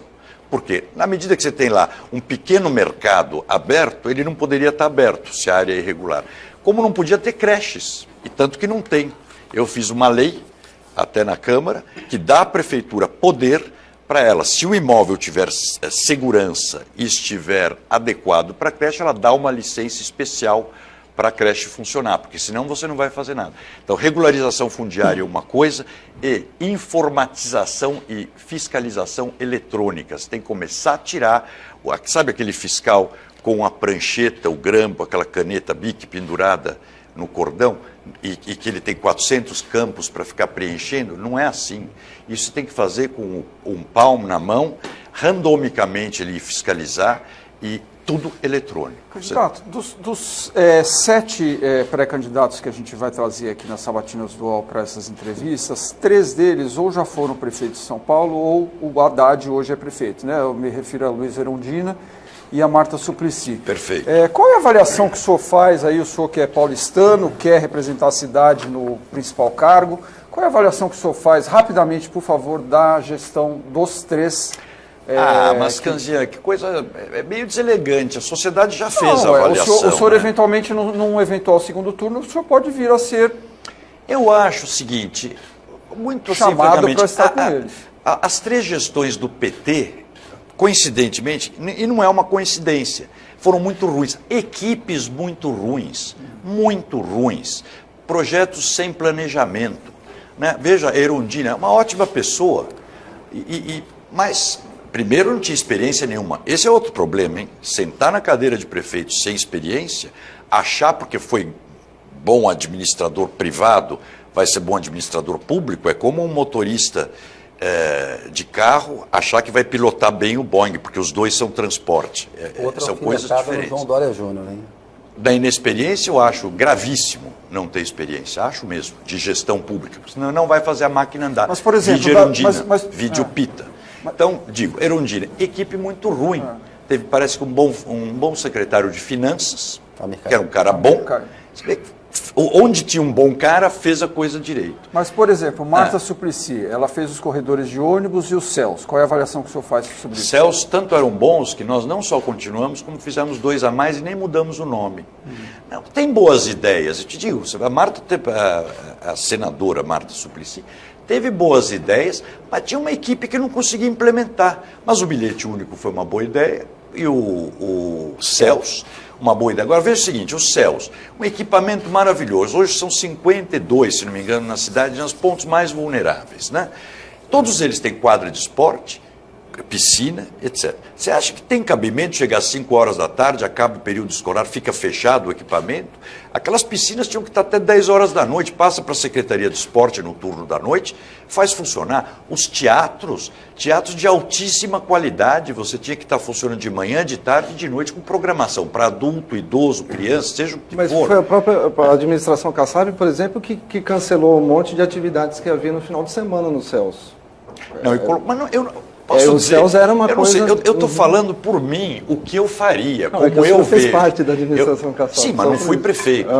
Por quê? Na medida que você tem lá um pequeno mercado aberto, ele não poderia estar aberto se a área é irregular. Como não podia ter creches, e tanto que não tem. Eu fiz uma lei, até na Câmara, que dá à Prefeitura poder para ela, se o imóvel tiver segurança e estiver adequado para a creche, ela dá uma licença especial para a creche funcionar, porque senão você não vai fazer nada. Então, regularização fundiária é uma coisa e informatização e fiscalização eletrônica. Você tem que começar a tirar, sabe aquele fiscal com a prancheta, o grampo, aquela caneta Bic pendurada no cordão e que ele tem 400 campos para ficar preenchendo? Não é assim. Isso tem que fazer com um palmo na mão, randomicamente ele fiscalizar e tudo eletrônico. Candidato, dos 7 pré-candidatos que a gente vai trazer aqui nas sabatinas do UOL para essas entrevistas, 3 deles ou já foram prefeitos de São Paulo ou o Haddad hoje é prefeito, né? Eu me refiro a Luiz Erundina e a Marta Suplicy. Perfeito. Qual é a avaliação que o senhor faz, aí o senhor que é paulistano, quer representar a cidade no principal cargo, qual é a avaliação que o senhor faz, rapidamente, por favor, da gestão dos 3? Mas Canzian, que coisa, é meio deselegante, a sociedade já fez a avaliação. O senhor eventualmente, num eventual segundo turno, o senhor pode vir a ser... Eu acho o seguinte, muito chamado para estar com eles. As 3 gestões do PT, coincidentemente, e não é uma coincidência, foram muito ruins, equipes muito ruins, projetos sem planejamento, né? Veja, a Erundina é uma ótima pessoa, mas primeiro não tinha experiência nenhuma. Esse é outro problema, hein? Sentar na cadeira de prefeito sem experiência, achar porque foi bom administrador privado, vai ser bom administrador público, é como um motorista de carro achar que vai pilotar bem o Boeing, porque os dois são transporte. São coisas diferentes. João Dória Júnior, hein? Da inexperiência, eu acho gravíssimo não ter experiência, acho mesmo, de gestão pública, senão não vai fazer a máquina andar. Mas, por exemplo, vídeo Erundina, vídeo Pita. Então, digo, Erundina, equipe muito ruim. Teve, parece que um bom secretário de finanças, que era um cara bom. Onde tinha um bom cara, fez a coisa direito. Mas, por exemplo, Marta Suplicy, ela fez os corredores de ônibus e os céus. Qual é a avaliação que o senhor faz sobre isso? Céus tanto eram bons que nós não só continuamos, como fizemos 2 a mais e nem mudamos o nome. Não, tem boas ideias, eu te digo, a senadora Marta Suplicy teve boas ideias, mas tinha uma equipe que não conseguia implementar. Mas o bilhete único foi uma boa ideia e o céus... uma boa ideia. Agora veja o seguinte, os céus, um equipamento maravilhoso, hoje são 52, se não me engano, na cidade, nos pontos mais vulneráveis, né? Todos eles têm quadra de esporte, piscina, etc. Você acha que tem cabimento chegar às 5 horas da tarde, acaba o período escolar, fica fechado o equipamento? Aquelas piscinas tinham que estar até 10 horas da noite, passa para a Secretaria de Esporte no turno da noite, faz funcionar. Os teatros de altíssima qualidade, você tinha que estar funcionando de manhã, de tarde e de noite com programação para adulto, idoso, criança, seja o que Mas for. foi a própria administração Kassab, por exemplo, que cancelou um monte de atividades que havia no final de semana nos céus. Não, mas não, eu posso dizer, céus era uma coisa... Eu estou falando por mim o que eu faria, não, como eu vejo. fez parte da administração Kassab. Sim, mas não fui prefeito.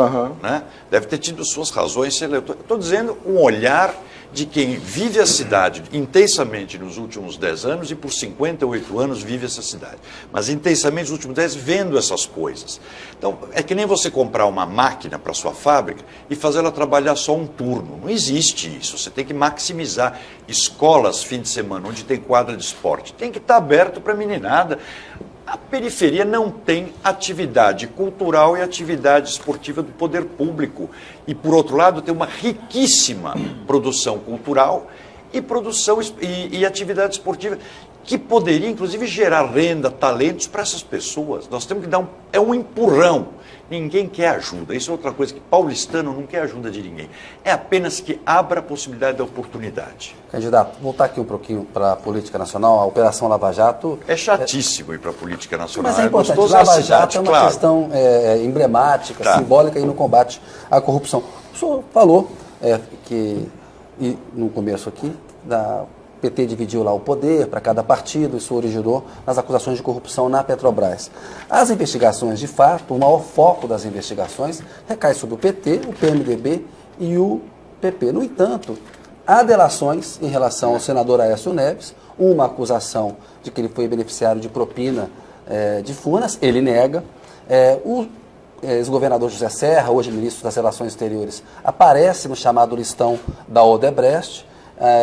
Né? Deve ter tido suas razões. Eu estou dizendo um olhar de quem vive a cidade intensamente nos últimos 10 anos e por 58 anos vive essa cidade. Mas intensamente nos últimos 10 vendo essas coisas. Então, é que nem você comprar uma máquina para sua fábrica e fazer ela trabalhar só um turno. Não existe isso. Você tem que maximizar escolas, fim de semana, onde tem quadra de esporte. Tem que estar aberto para a meninada. A periferia não tem atividade cultural e atividade esportiva do poder público. E, por outro lado, tem uma riquíssima produção cultural e produção e atividade esportiva que poderia, inclusive, gerar renda, talentos para essas pessoas. Nós temos que dar um empurrão. Ninguém quer ajuda. Isso é outra coisa, que paulistano não quer ajuda de ninguém. É apenas que abra a possibilidade da oportunidade. Candidato, voltar aqui um pouquinho para a política nacional, a Operação Lava Jato... É chatíssimo ir para a política nacional. Mas é importante, Lava Jato é uma questão emblemática, simbólica e no combate à corrupção. O senhor falou que, no começo aqui, o PT dividiu lá o poder para cada partido, isso originou nas acusações de corrupção na Petrobras. As investigações, de fato, o maior foco das investigações recai sobre o PT, o PMDB e o PP. No entanto, há delações em relação ao senador Aécio Neves, uma acusação de que ele foi beneficiário de propina de Furnas, ele nega. O ex-governador José Serra, hoje ministro das Relações Exteriores, aparece no chamado listão da Odebrecht.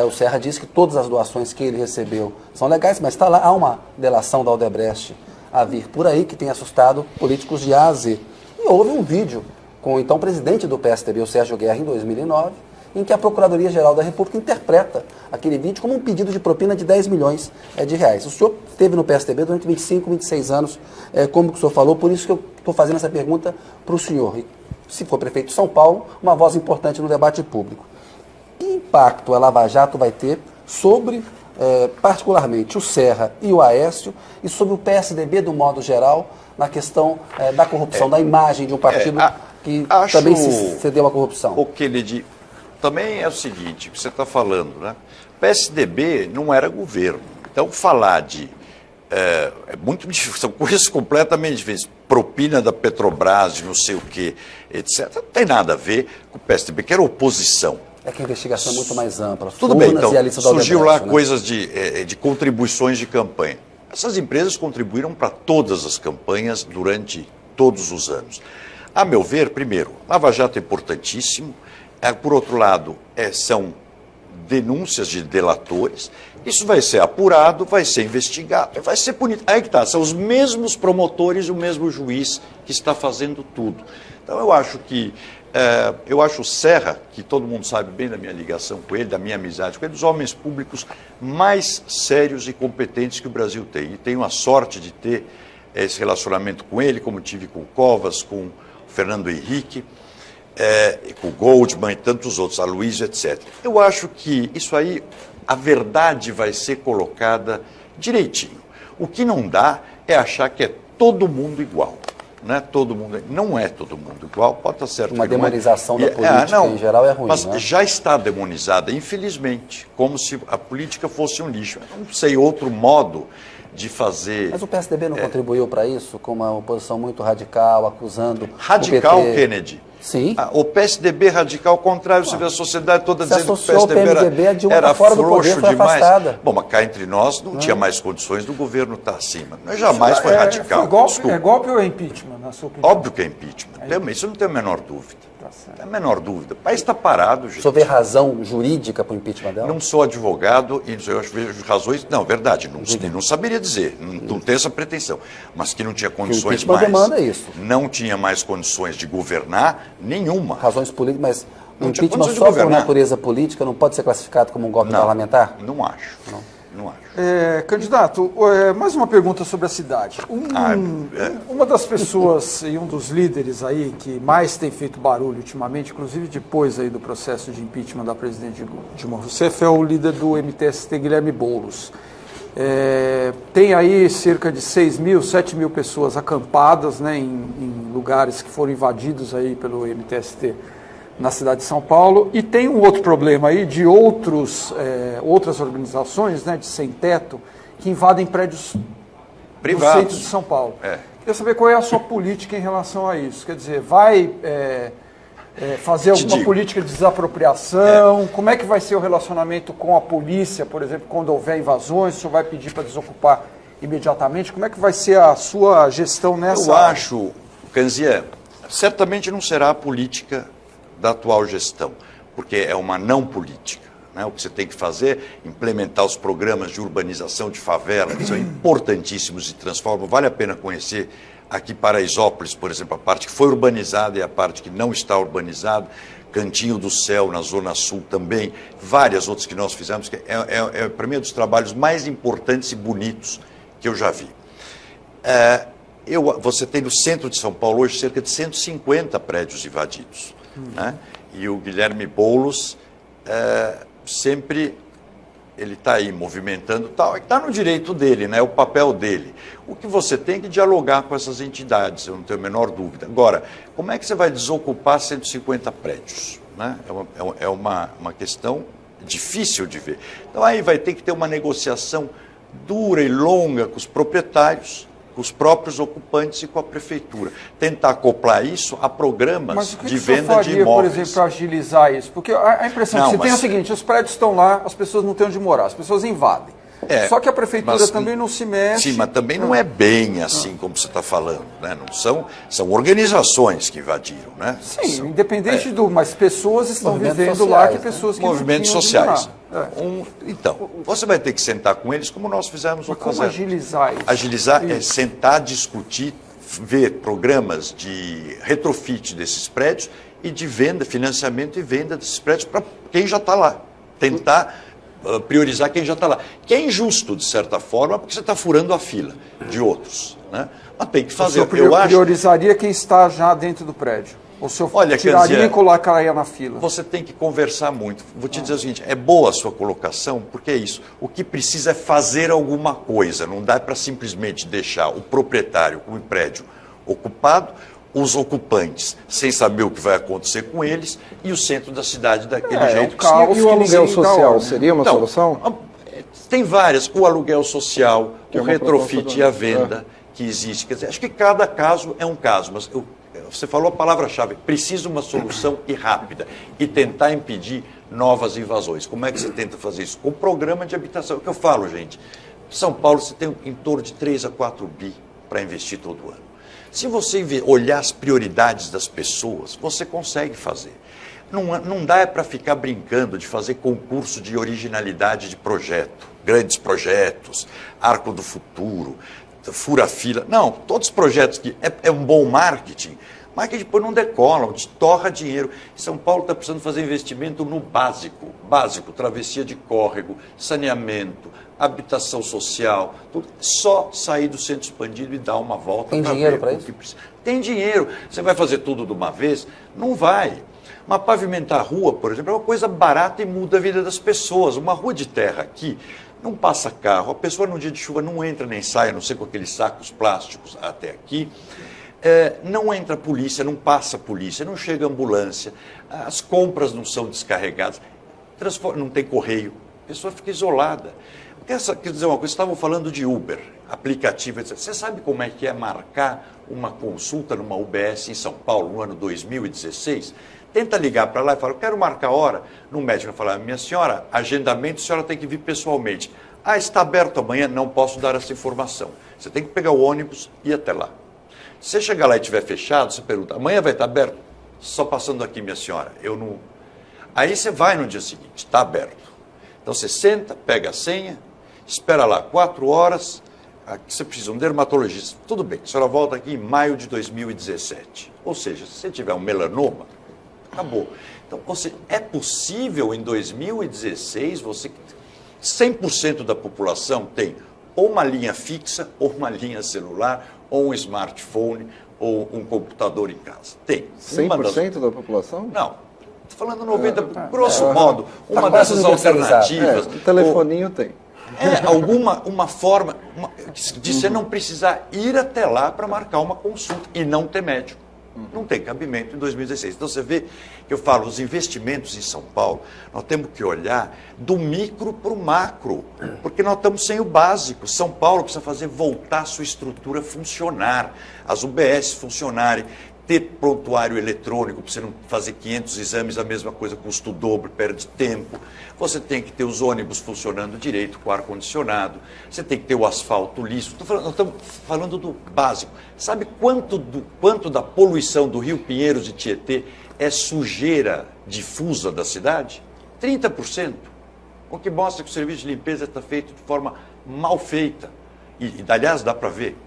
O Serra diz que todas as doações que ele recebeu são legais, mas está lá, há uma delação da Odebrecht a vir por aí que tem assustado políticos de A a Z. E houve um vídeo com o então presidente do PSDB, o Sérgio Guerra, em 2009, em que a Procuradoria-Geral da República interpreta aquele vídeo como um pedido de propina de 10 milhões de reais. O senhor esteve no PSDB durante 25, 26 anos, como o senhor falou, por isso que eu estou fazendo essa pergunta para o senhor. E, se for prefeito de São Paulo, uma voz importante no debate público. Que impacto a Lava Jato vai ter sobre, particularmente, o Serra e o Aécio, e sobre o PSDB, do modo geral, na questão da corrupção, da imagem de um partido que também se cedeu à corrupção? O Kennedy, também é o seguinte, que você está falando, né? PSDB não era governo. Então, falar de... é muito difícil, são coisas completamente diferentes. Propina da Petrobras, de não sei o quê, etc. Não tem nada a ver com o PSDB, que era oposição. É que a investigação é muito mais ampla. Tudo bem, então, surgiu lá né? coisas de contribuições de campanha. Essas empresas contribuíram para todas as campanhas durante todos os anos. A meu ver, primeiro, Lava Jato é importantíssimo. Por outro lado, são denúncias de delatores. Isso vai ser apurado, vai ser investigado, vai ser punido. Aí que está, são os mesmos promotores e o mesmo juiz que está fazendo tudo. Então, eu acho que... eu acho o Serra, que todo mundo sabe bem da minha ligação com ele, da minha amizade com ele, dos homens públicos mais sérios e competentes que o Brasil tem. E tenho a sorte de ter esse relacionamento com ele, como tive com o Covas, com o Fernando Henrique, com o Goldman e tantos outros, a Luiz, etc. Eu acho que isso aí, a verdade vai ser colocada direitinho. O que não dá é achar que é todo mundo igual. Né? Não é todo mundo igual, pode estar certo. Uma demonização da política em geral é ruim. Mas né? já está demonizada, infelizmente, como se a política fosse um lixo. Eu não sei outro modo de fazer... Mas o PSDB não contribuiu para isso, com uma oposição muito radical, acusando Radical, o PT... Kennedy? Sim. O PSDB radical, ao contrário, você vê a sociedade toda se dizendo que o o PSDB era fora do poder, frouxo foi demais. Afastada. Bom, mas cá entre nós não tinha mais condições do governo estar acima. Mas jamais foi radical. É golpe ou é impeachment, na sua opinião? Óbvio que é impeachment. Isso não tem a menor dúvida. Não tem a menor dúvida. O país está parado, gente. O senhor vê razão jurídica para o impeachment dela? Não sou advogado e eu vejo razões... Não, verdade, não saberia dizer, não tenho essa pretensão. Mas que não tinha condições mais... demanda isso. Não tinha mais condições de governar nenhuma. Razões políticas, mas o Não tinha impeachment condições de só por governar. natureza política não pode ser classificado como um golpe parlamentar? Não acho. Não acho. Candidato, mais uma pergunta sobre a cidade. Uma das pessoas e um dos líderes aí que mais tem feito barulho ultimamente, inclusive depois aí do processo de impeachment da presidente Dilma Rousseff, é o líder do MTST, Guilherme Boulos. Tem aí cerca de 6 mil, 7 mil pessoas acampadas, né, em lugares que foram invadidos aí pelo MTST na cidade de São Paulo, e tem um outro problema aí de outras organizações, né, de sem-teto, que invadem prédios privados no centro de São Paulo. Queria saber qual é a sua política em relação a isso. Quer dizer, vai fazer alguma política de desapropriação? Como é que vai ser o relacionamento com a polícia, por exemplo, quando houver invasões? O senhor vai pedir para desocupar imediatamente? Como é que vai ser a sua gestão nessa Eu acho, Canzié, certamente não será a política da atual gestão, porque é uma não política. Né? O que você tem que fazer é implementar os programas de urbanização de favela, que são importantíssimos e transformam. Vale a pena conhecer aqui Paraisópolis, por exemplo, a parte que foi urbanizada e a parte que não está urbanizada, Cantinho do Céu, na Zona Sul também, várias outras que nós fizemos, que para mim, é um dos trabalhos mais importantes e bonitos que eu já vi. Você tem no centro de São Paulo hoje cerca de 150 prédios invadidos. Né? E o Guilherme Boulos sempre ele está aí movimentando tal, está no direito dele, né? É o papel dele. O que você tem que dialogar com essas entidades, eu não tenho a menor dúvida. Agora, como é que você vai desocupar 150 prédios? Né? É uma questão difícil de ver. Então aí vai ter que ter uma negociação dura e longa com os proprietários, com os próprios ocupantes e com a prefeitura. Tentar acoplar isso a programas de venda de imóveis. Por exemplo, para agilizar isso? Porque a impressão que você tem é o seguinte, os prédios estão lá, as pessoas não têm onde morar, as pessoas invadem. Só que a prefeitura também não se mexe. Sim, mas também não é bem assim como você está falando, né? Não são organizações que invadiram, né? Sim, independente mas pessoas estão vivendo sociais, lá, que pessoas que movimentos não sociais. Então, você vai ter que sentar com eles como nós fizemos Mas como agilizar isso? Agilizar é sentar, discutir, ver programas de retrofit desses prédios e de venda, financiamento e venda desses prédios para quem já está lá. Tentar priorizar quem já está lá. Que é injusto, de certa forma, porque você está furando a fila de outros. Né? Mas tem que fazer. O senhor priorizaria quem está já dentro do prédio? Ou o senhor tiraria e colocaria na fila? Você tem que conversar muito. Vou te dizer o seguinte, é boa a sua colocação, porque é isso. O que precisa é fazer alguma coisa. Não dá para simplesmente deixar o proprietário com o prédio ocupado, os ocupantes sem saber o que vai acontecer com eles e o centro da cidade daquele jeito. E o aluguel social seria uma solução? Tem várias. O aluguel social, o retrofit e a venda que existe. Quer dizer, acho que cada caso é um caso, mas você falou a palavra-chave, precisa uma solução e rápida e tentar impedir novas invasões. Como é que você tenta fazer isso? Com o programa de habitação. O que eu falo, gente, São Paulo você tem em torno de 3 a 4 bi para investir todo ano. Se você olhar as prioridades das pessoas, você consegue fazer. Não dá para ficar brincando de fazer concurso de originalidade de projeto, grandes projetos, Arco do Futuro, Fura-Fila. Não, todos os projetos que é um bom marketing, mas que depois não decolam, torra dinheiro. São Paulo está precisando fazer investimento no básico, travessia de córrego, saneamento, habitação social, tudo. Só sair do centro expandido e dar uma volta. Tem dinheiro para isso? Tem dinheiro. Você vai fazer tudo de uma vez? Não vai. Mas pavimentar a rua, por exemplo, é uma coisa barata e muda a vida das pessoas. Uma rua de terra aqui, não passa carro, a pessoa no dia de chuva não entra nem sai, a não ser com aqueles sacos plásticos até aqui. Não entra polícia, não passa polícia, não chega ambulância, as compras não são descarregadas, não tem correio, a pessoa fica isolada. Quer dizer uma coisa, estavam falando de Uber, aplicativo, etc. Você sabe como é que é marcar uma consulta numa UBS em São Paulo no ano 2016? Tenta ligar para lá e fala, eu quero marcar hora. No médico vai falar, minha senhora, agendamento, a senhora tem que vir pessoalmente. Está aberto amanhã? Não posso dar essa informação. Você tem que pegar o ônibus e ir até lá. Se você chegar lá e estiver fechado, você pergunta, amanhã vai estar aberto? Só passando aqui, minha senhora, eu não... Aí você vai no dia seguinte, está aberto. Então você senta, pega a senha, espera lá 4 horas, aqui você precisa de um dermatologista. Tudo bem, a senhora volta aqui em maio de 2017. Ou seja, se você tiver um melanoma, acabou. Então, é possível em 2016, 100% da população tem ou uma linha fixa, ou uma linha celular, ou um smartphone, ou um computador em casa. Tem. 100% da população? Não. Estou falando 90%, grosso modo, uma dessas alternativas. O telefoninho tem. Uma forma de você não precisar ir até lá para marcar uma consulta e não ter médico. Não tem cabimento em 2016. Então você vê que eu falo, os investimentos em São Paulo, nós temos que olhar do micro para o macro, porque nós estamos sem o básico. São Paulo precisa voltar a sua estrutura funcionar, as UBS funcionarem, ter prontuário eletrônico, para você não fazer 500 exames, a mesma coisa, custa o dobro, perde tempo. Você tem que ter os ônibus funcionando direito, com ar-condicionado. Você tem que ter o asfalto liso. Nós estamos falando do básico. Sabe quanto da poluição do Rio Pinheiros e Tietê é sujeira difusa da cidade? 30%. O que mostra que o serviço de limpeza está feito de forma mal feita. E aliás, dá para ver.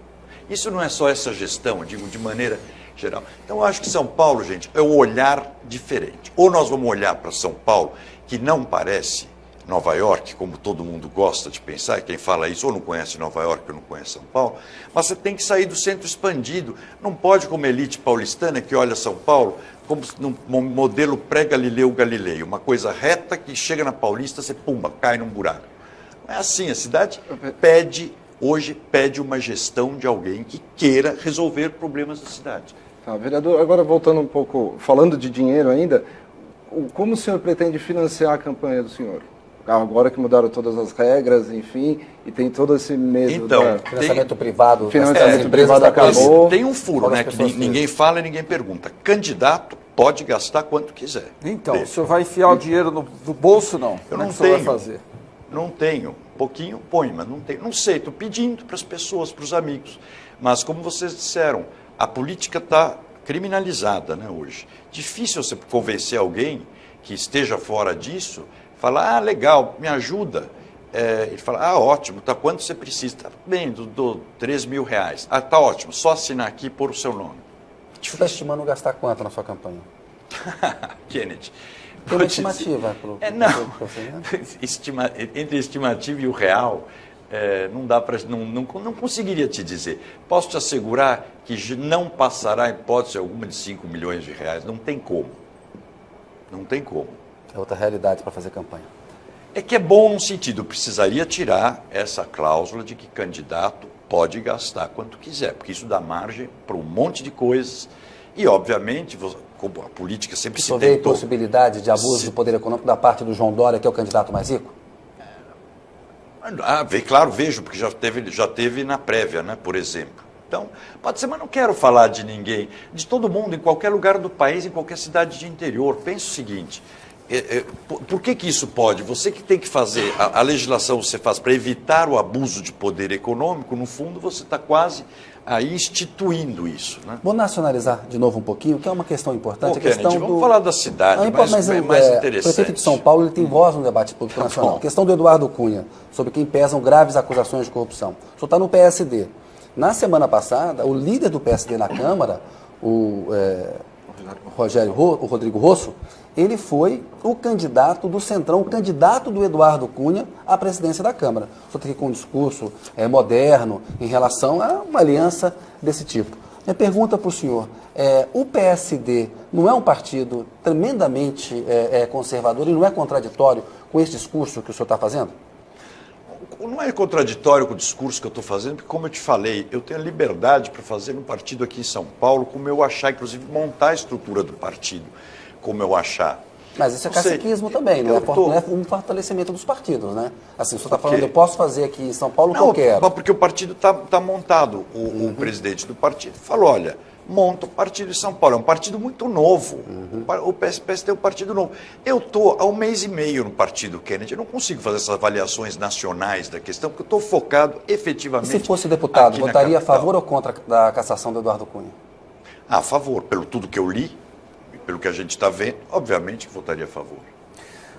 Isso não é só essa gestão, eu digo de maneira geral. Então, eu acho que São Paulo, gente, é um olhar diferente. Ou nós vamos olhar para São Paulo, que não parece Nova York, como todo mundo gosta de pensar, e quem fala isso ou não conhece Nova York ou não conhece São Paulo, mas você tem que sair do centro expandido. Não pode, como a elite paulistana, que olha São Paulo como num modelo pré-Galileu Galilei, uma coisa reta que chega na Paulista, você pumba, cai num buraco. Não é assim, a cidade hoje pede uma gestão de alguém que queira resolver problemas da cidade. Tá, vereador, agora voltando um pouco, falando de dinheiro ainda, como o senhor pretende financiar a campanha do senhor? agora que mudaram todas as regras, enfim, e tem todo esse medo. Então, Financiamento privado. Financiamento privado acabou. Tem um furo, né, que ninguém fala e ninguém pergunta. Candidato pode gastar quanto quiser. Então, o senhor vai enfiar o dinheiro no bolso, não? Eu Como é não que o senhor vai tenho. fazer? Não tenho. Um pouquinho põe, mas não tenho. Não sei, estou pedindo para as pessoas, para os amigos. Mas, como vocês disseram, a política está criminalizada, né, hoje. Difícil você convencer alguém que esteja fora disso, falar, legal, me ajuda. Ele fala, ótimo, tá, quanto você precisa? Tá bem, dou 3 mil reais. Tá ótimo, só assinar aqui e pôr o seu nome. Você está estimando gastar quanto na sua campanha? Kennedy. Tem uma estimativa para o Entre a estimativa e o real, não dá para, não conseguiria te dizer. Posso te assegurar que não passará hipótese alguma de 5 milhões de reais. Não tem como. Não tem como. É outra realidade para fazer campanha. É que é bom num sentido, precisaria tirar essa cláusula de que candidato pode gastar quanto quiser, porque isso dá margem para um monte de coisas e, obviamente, como a política sempre se Você vê tentou... possibilidade de abuso do poder econômico da parte do João Dória, que é o candidato mais rico? Claro, vejo, porque já teve na prévia, né, por exemplo. Então, pode ser, mas não quero falar de ninguém, de todo mundo, em qualquer lugar do país, em qualquer cidade de interior. Pense o seguinte, por que isso pode? Você que tem que fazer, a legislação você faz para evitar o abuso de poder econômico, no fundo você está quase aí instituindo isso. Né? Vou nacionalizar de novo um pouquinho, que é uma questão importante. Kennedy, vamos falar da cidade, mais interessante. O prefeito de São Paulo ele tem voz no debate público nacional. A questão do Eduardo Cunha, sobre quem pesam graves acusações de corrupção. O senhor está no PSD. Na semana passada, o líder do PSD na Câmara, o Rodrigo Rosso, ele foi o candidato do Centrão, o candidato do Eduardo Cunha à presidência da Câmara. O senhor está aqui com um discurso moderno em relação a uma aliança desse tipo. Minha pergunta para o senhor, o PSD não é um partido tremendamente conservador e não é contraditório com esse discurso que o senhor está fazendo? Não é contraditório com o discurso que eu estou fazendo, porque, como eu te falei, eu tenho a liberdade para fazer um partido aqui em São Paulo, como eu achar, inclusive montar a estrutura do partido, como eu achar. Mas isso é caciquismo também, não é um fortalecimento dos partidos, né? Assim, o senhor está falando, eu posso fazer aqui em São Paulo o que eu quero. Porque o partido está montado. O presidente do partido falou, olha, monta o partido de São Paulo. É um partido muito novo. O PSD é um partido novo. Eu estou há 1 mês e meio no partido, Kennedy. Eu não consigo fazer essas avaliações nacionais da questão, porque eu estou focado efetivamente... E se fosse deputado, votaria a favor ou contra da cassação do Eduardo Cunha? A favor, pelo tudo que eu li, pelo que a gente está vendo, obviamente que votaria a favor.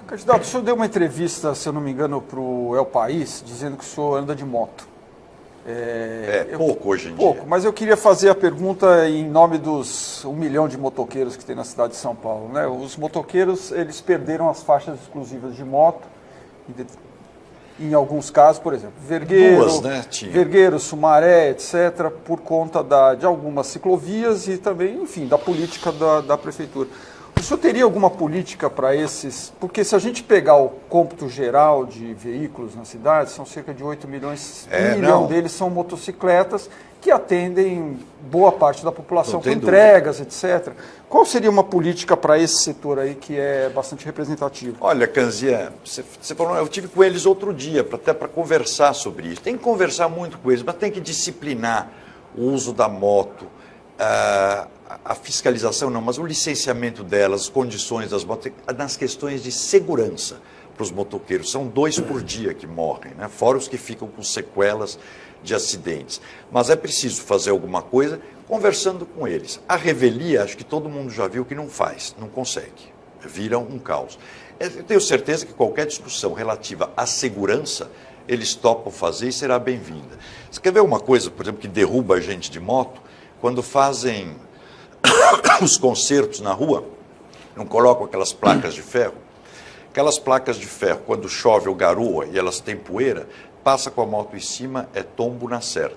Candidato, o senhor deu uma entrevista, se eu não me engano, para o El País, dizendo que o senhor anda de moto. Pouco hoje em dia. Pouco, mas eu queria fazer a pergunta em nome dos 1 milhão de motoqueiros que tem na cidade de São Paulo. Né? Os motoqueiros, eles perderam as faixas exclusivas de moto, em alguns casos, por exemplo, Vergueiro, Sumaré, etc., por conta de algumas ciclovias e também, enfim, da política da prefeitura. O senhor teria alguma política para esses? Porque se a gente pegar o cômputo geral de veículos na cidade, são cerca de 8 milhões, 1 milhão deles são motocicletas que atendem boa parte da população com entregas, etc. Qual seria uma política para esse setor aí que é bastante representativo? Olha, Kanzia, você falou, eu tive com eles outro dia, até para conversar sobre isso. Tem que conversar muito com eles, mas tem que disciplinar o uso da moto, a fiscalização não, mas o licenciamento delas, as condições das motos, nas questões de segurança para os motoqueiros. São 2 por dia que morrem, né? Fora os que ficam com sequelas de acidentes. Mas é preciso fazer alguma coisa conversando com eles. A revelia, acho que todo mundo já viu que não faz, não consegue. Vira um caos. Eu tenho certeza que qualquer discussão relativa à segurança, eles topam fazer e será bem-vinda. Você quer ver uma coisa, por exemplo, que derruba a gente de moto? Quando fazem os concertos na rua, não colocam aquelas placas de ferro? Aquelas placas de ferro, quando chove ou garoa e elas têm poeira, passa com a moto em cima, é tombo na certa.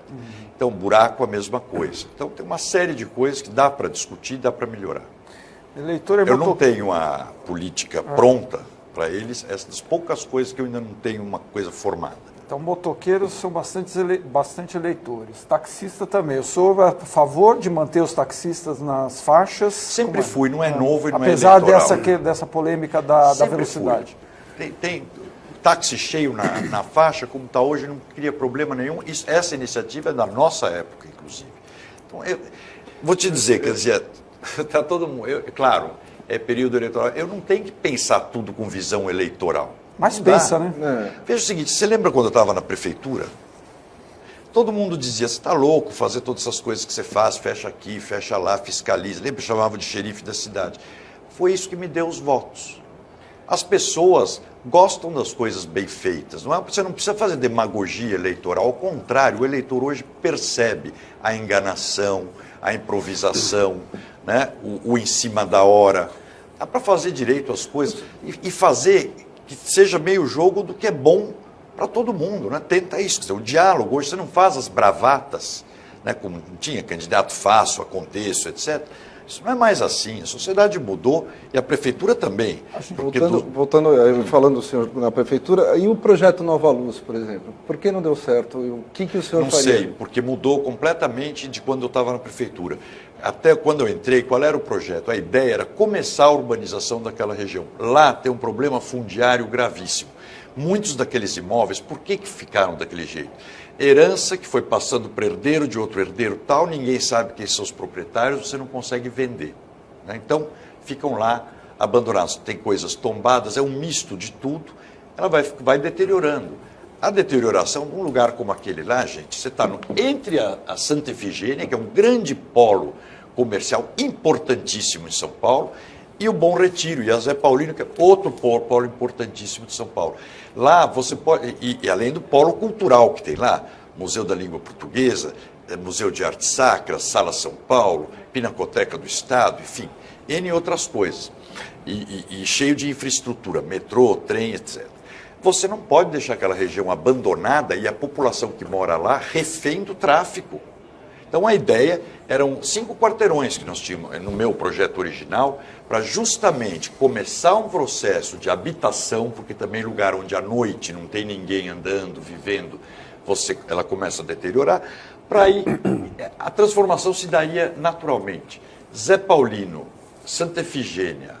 Então, buraco, a mesma coisa. Então, tem uma série de coisas que dá para discutir, dá para melhorar. Eu não tenho a política pronta para eles, essas poucas coisas que eu ainda não tenho uma coisa formada. Então, motoqueiros são bastante eleitores. Taxista também. Eu sou a favor de manter os taxistas nas faixas. Sempre fui, não é novo e não é eleitoral. Apesar dessa polêmica da velocidade. táxi cheio na faixa, como está hoje, não cria problema nenhum. Essa iniciativa é da nossa época, inclusive. Então, eu vou te dizer, quer dizer, está todo mundo... claro, é período eleitoral. Eu não tenho que pensar tudo com visão eleitoral. Mas não pensa, dá. né? Veja o seguinte, você lembra quando eu estava na prefeitura? Todo mundo dizia, você está louco fazer todas essas coisas que você faz, fecha aqui, fecha lá, fiscaliza. Lembra? Chamava de xerife da cidade. Foi isso que me deu os votos. As pessoas gostam das coisas bem feitas. Não é? Você não precisa fazer demagogia eleitoral. Ao contrário, o eleitor hoje percebe a enganação, a improvisação, né? o em cima da hora. Dá para fazer direito as coisas e fazer que seja meio jogo do que é bom para todo mundo, né? Tenta isso, quer dizer, o diálogo. Hoje você não faz as bravatas, né? Como tinha candidato fácil, aconteço, etc. Isso não é mais assim, a sociedade mudou e a prefeitura também. Falando, senhor, na prefeitura, e o projeto Nova Luz, por exemplo? Por que não deu certo? O que o senhor não faria? Não sei, porque mudou completamente de quando eu estava na prefeitura. Até quando eu entrei, qual era o projeto? A ideia era começar a urbanização daquela região. Lá tem um problema fundiário gravíssimo. Muitos daqueles imóveis, por que ficaram daquele jeito? Herança que foi passando para herdeiro, de outro herdeiro tal, ninguém sabe quem são os proprietários, você não consegue vender, né? Então, ficam lá abandonados. Tem coisas tombadas, é um misto de tudo, ela vai deteriorando. A deterioração, num lugar como aquele lá, gente, você está entre a Santa Efigênia, que é um grande polo comercial importantíssimo em São Paulo, e o Bom Retiro, e a Zé Paulino, que é outro polo importantíssimo de São Paulo. Lá você pode, e além do polo cultural que tem lá, Museu da Língua Portuguesa, Museu de Arte Sacra, Sala São Paulo, Pinacoteca do Estado, enfim, N outras coisas. E cheio de infraestrutura, metrô, trem, etc. Você não pode deixar aquela região abandonada e a população que mora lá refém do tráfico. Então a ideia eram 5 quarteirões que nós tínhamos no meu projeto original, para justamente começar um processo de habitação, porque também lugar onde à noite não tem ninguém andando, vivendo, ela começa a deteriorar, para aí a transformação se daria naturalmente. Zé Paulino, Santa Efigênia,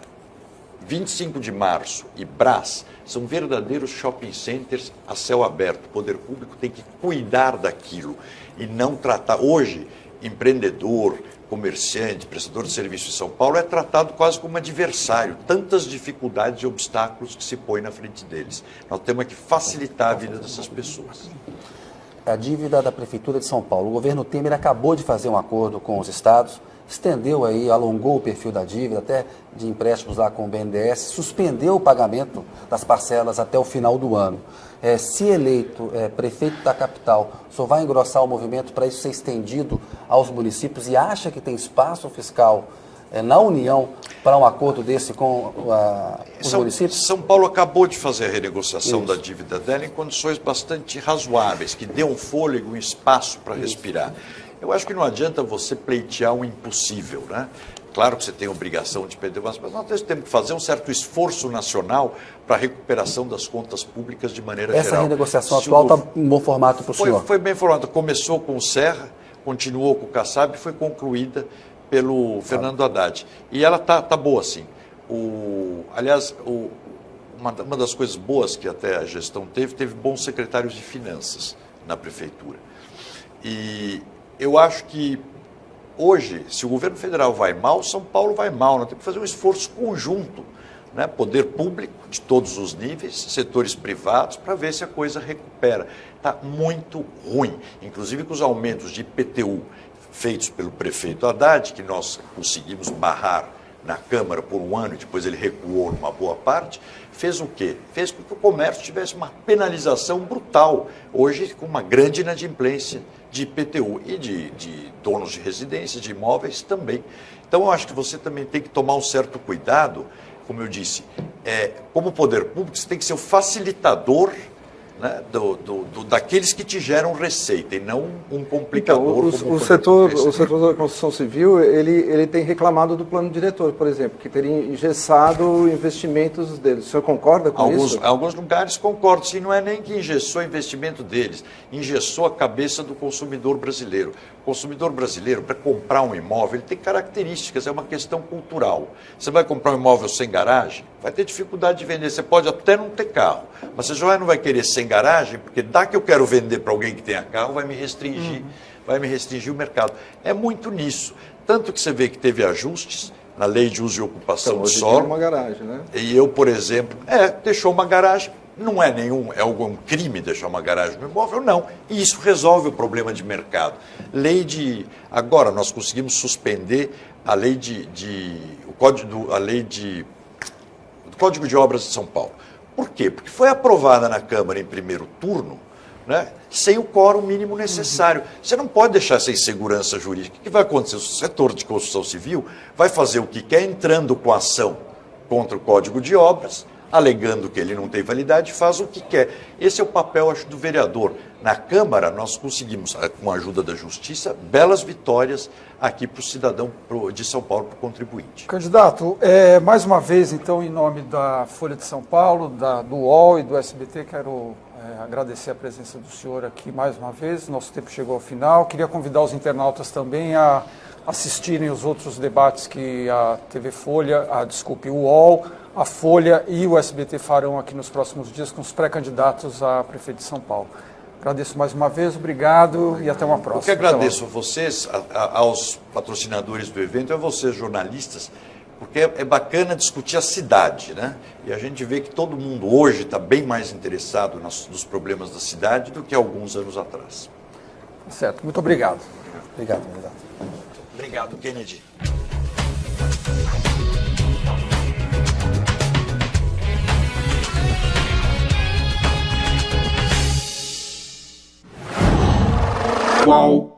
25 de Março e Brás são verdadeiros shopping centers a céu aberto. O poder público tem que cuidar daquilo e não tratar. Hoje, empreendedor, comerciante, prestador de serviço em São Paulo é tratado quase como adversário. Tantas dificuldades e obstáculos que se põem na frente deles. Nós temos que facilitar a vida dessas pessoas. A dívida da Prefeitura de São Paulo. O governo Temer acabou de fazer um acordo com os estados, estendeu aí, alongou o perfil da dívida, até de empréstimos lá com o BNDES, suspendeu o pagamento das parcelas até o final do ano. Se eleito prefeito da capital, o senhor vai engrossar o movimento para isso ser estendido aos municípios e acha que tem espaço fiscal na União para um acordo desse com os municípios? São Paulo acabou de fazer a renegociação da dívida dela em condições bastante razoáveis, que dê um fôlego, um espaço para respirar. Eu acho que não adianta você pleitear um impossível, né? Claro que você tem a obrigação de perder, mas nós temos que fazer um certo esforço nacional para a recuperação das contas públicas de maneira geral. Essa renegociação atual está em bom formato para o senhor? Foi bem formada. Começou com o Serra, continuou com o Kassab e foi concluída pelo Fernando Haddad. E ela está boa, sim. Aliás, uma das coisas boas que até a gestão teve bons secretários de finanças na prefeitura. E eu acho que hoje, se o governo federal vai mal, São Paulo vai mal. Nós temos que fazer um esforço conjunto, né? Poder público de todos os níveis, setores privados, para ver se a coisa recupera. Está muito ruim, inclusive com os aumentos de IPTU feitos pelo prefeito Haddad, que nós conseguimos barrar na Câmara por um ano e depois ele recuou numa boa parte, fez o quê? Fez com que o comércio tivesse uma penalização brutal, hoje com uma grande inadimplência de IPTU e de donos de residências, de imóveis também. Então eu acho que você também tem que tomar um certo cuidado, como eu disse, como poder público você tem que ser o facilitador né, daqueles que te geram receita e não um complicador. Então, o setor da construção civil ele tem reclamado do plano diretor, por exemplo, que teria engessado investimentos deles. O senhor concorda com isso? Alguns lugares concordo, sim, não é nem que engessou o investimento deles, engessou a cabeça do consumidor brasileiro. O consumidor brasileiro, para comprar um imóvel, ele tem características, é uma questão cultural. Você vai comprar um imóvel sem garagem, vai ter dificuldade de vender. Você pode até não ter carro, mas você já não vai querer sem garagem, porque dá que eu quero vender para alguém que tenha carro, vai me restringir o mercado. É muito nisso. Tanto que você vê que teve ajustes na lei de uso e ocupação então, do hoje solo. Tem uma garagem, né? E eu, por exemplo, deixou uma garagem. Não é algum crime deixar uma garagem no imóvel, não. E isso resolve o problema de mercado. Agora nós conseguimos suspender a lei o Código de Obras de São Paulo. Por quê? Porque foi aprovada na Câmara em primeiro turno, né, sem o quórum mínimo necessário. Você não pode deixar essa insegurança jurídica. O que vai acontecer? O setor de construção civil vai fazer o que quer, entrando com ação contra o Código de Obras, alegando que ele não tem validade, faz o que quer. Esse é o papel, acho, do vereador. Na Câmara, nós conseguimos, com a ajuda da Justiça, belas vitórias aqui para o cidadão de São Paulo, para o contribuinte. Candidato, mais uma vez, então, em nome da Folha de São Paulo, do UOL e do SBT, quero agradecer a presença do senhor aqui mais uma vez. Nosso tempo chegou ao final. Queria convidar os internautas também a assistirem os outros debates que a TV Folha, o UOL, a Folha e o SBT farão aqui nos próximos dias com os pré-candidatos a prefeito de São Paulo. Agradeço mais uma vez, obrigado e até uma próxima. Eu que agradeço a vocês, aos patrocinadores do evento, a vocês jornalistas, porque é bacana discutir a cidade, né? E a gente vê que todo mundo hoje está bem mais interessado nos problemas da cidade do que alguns anos atrás. Certo, muito obrigado. Obrigado. Obrigado, Kennedy. Qual?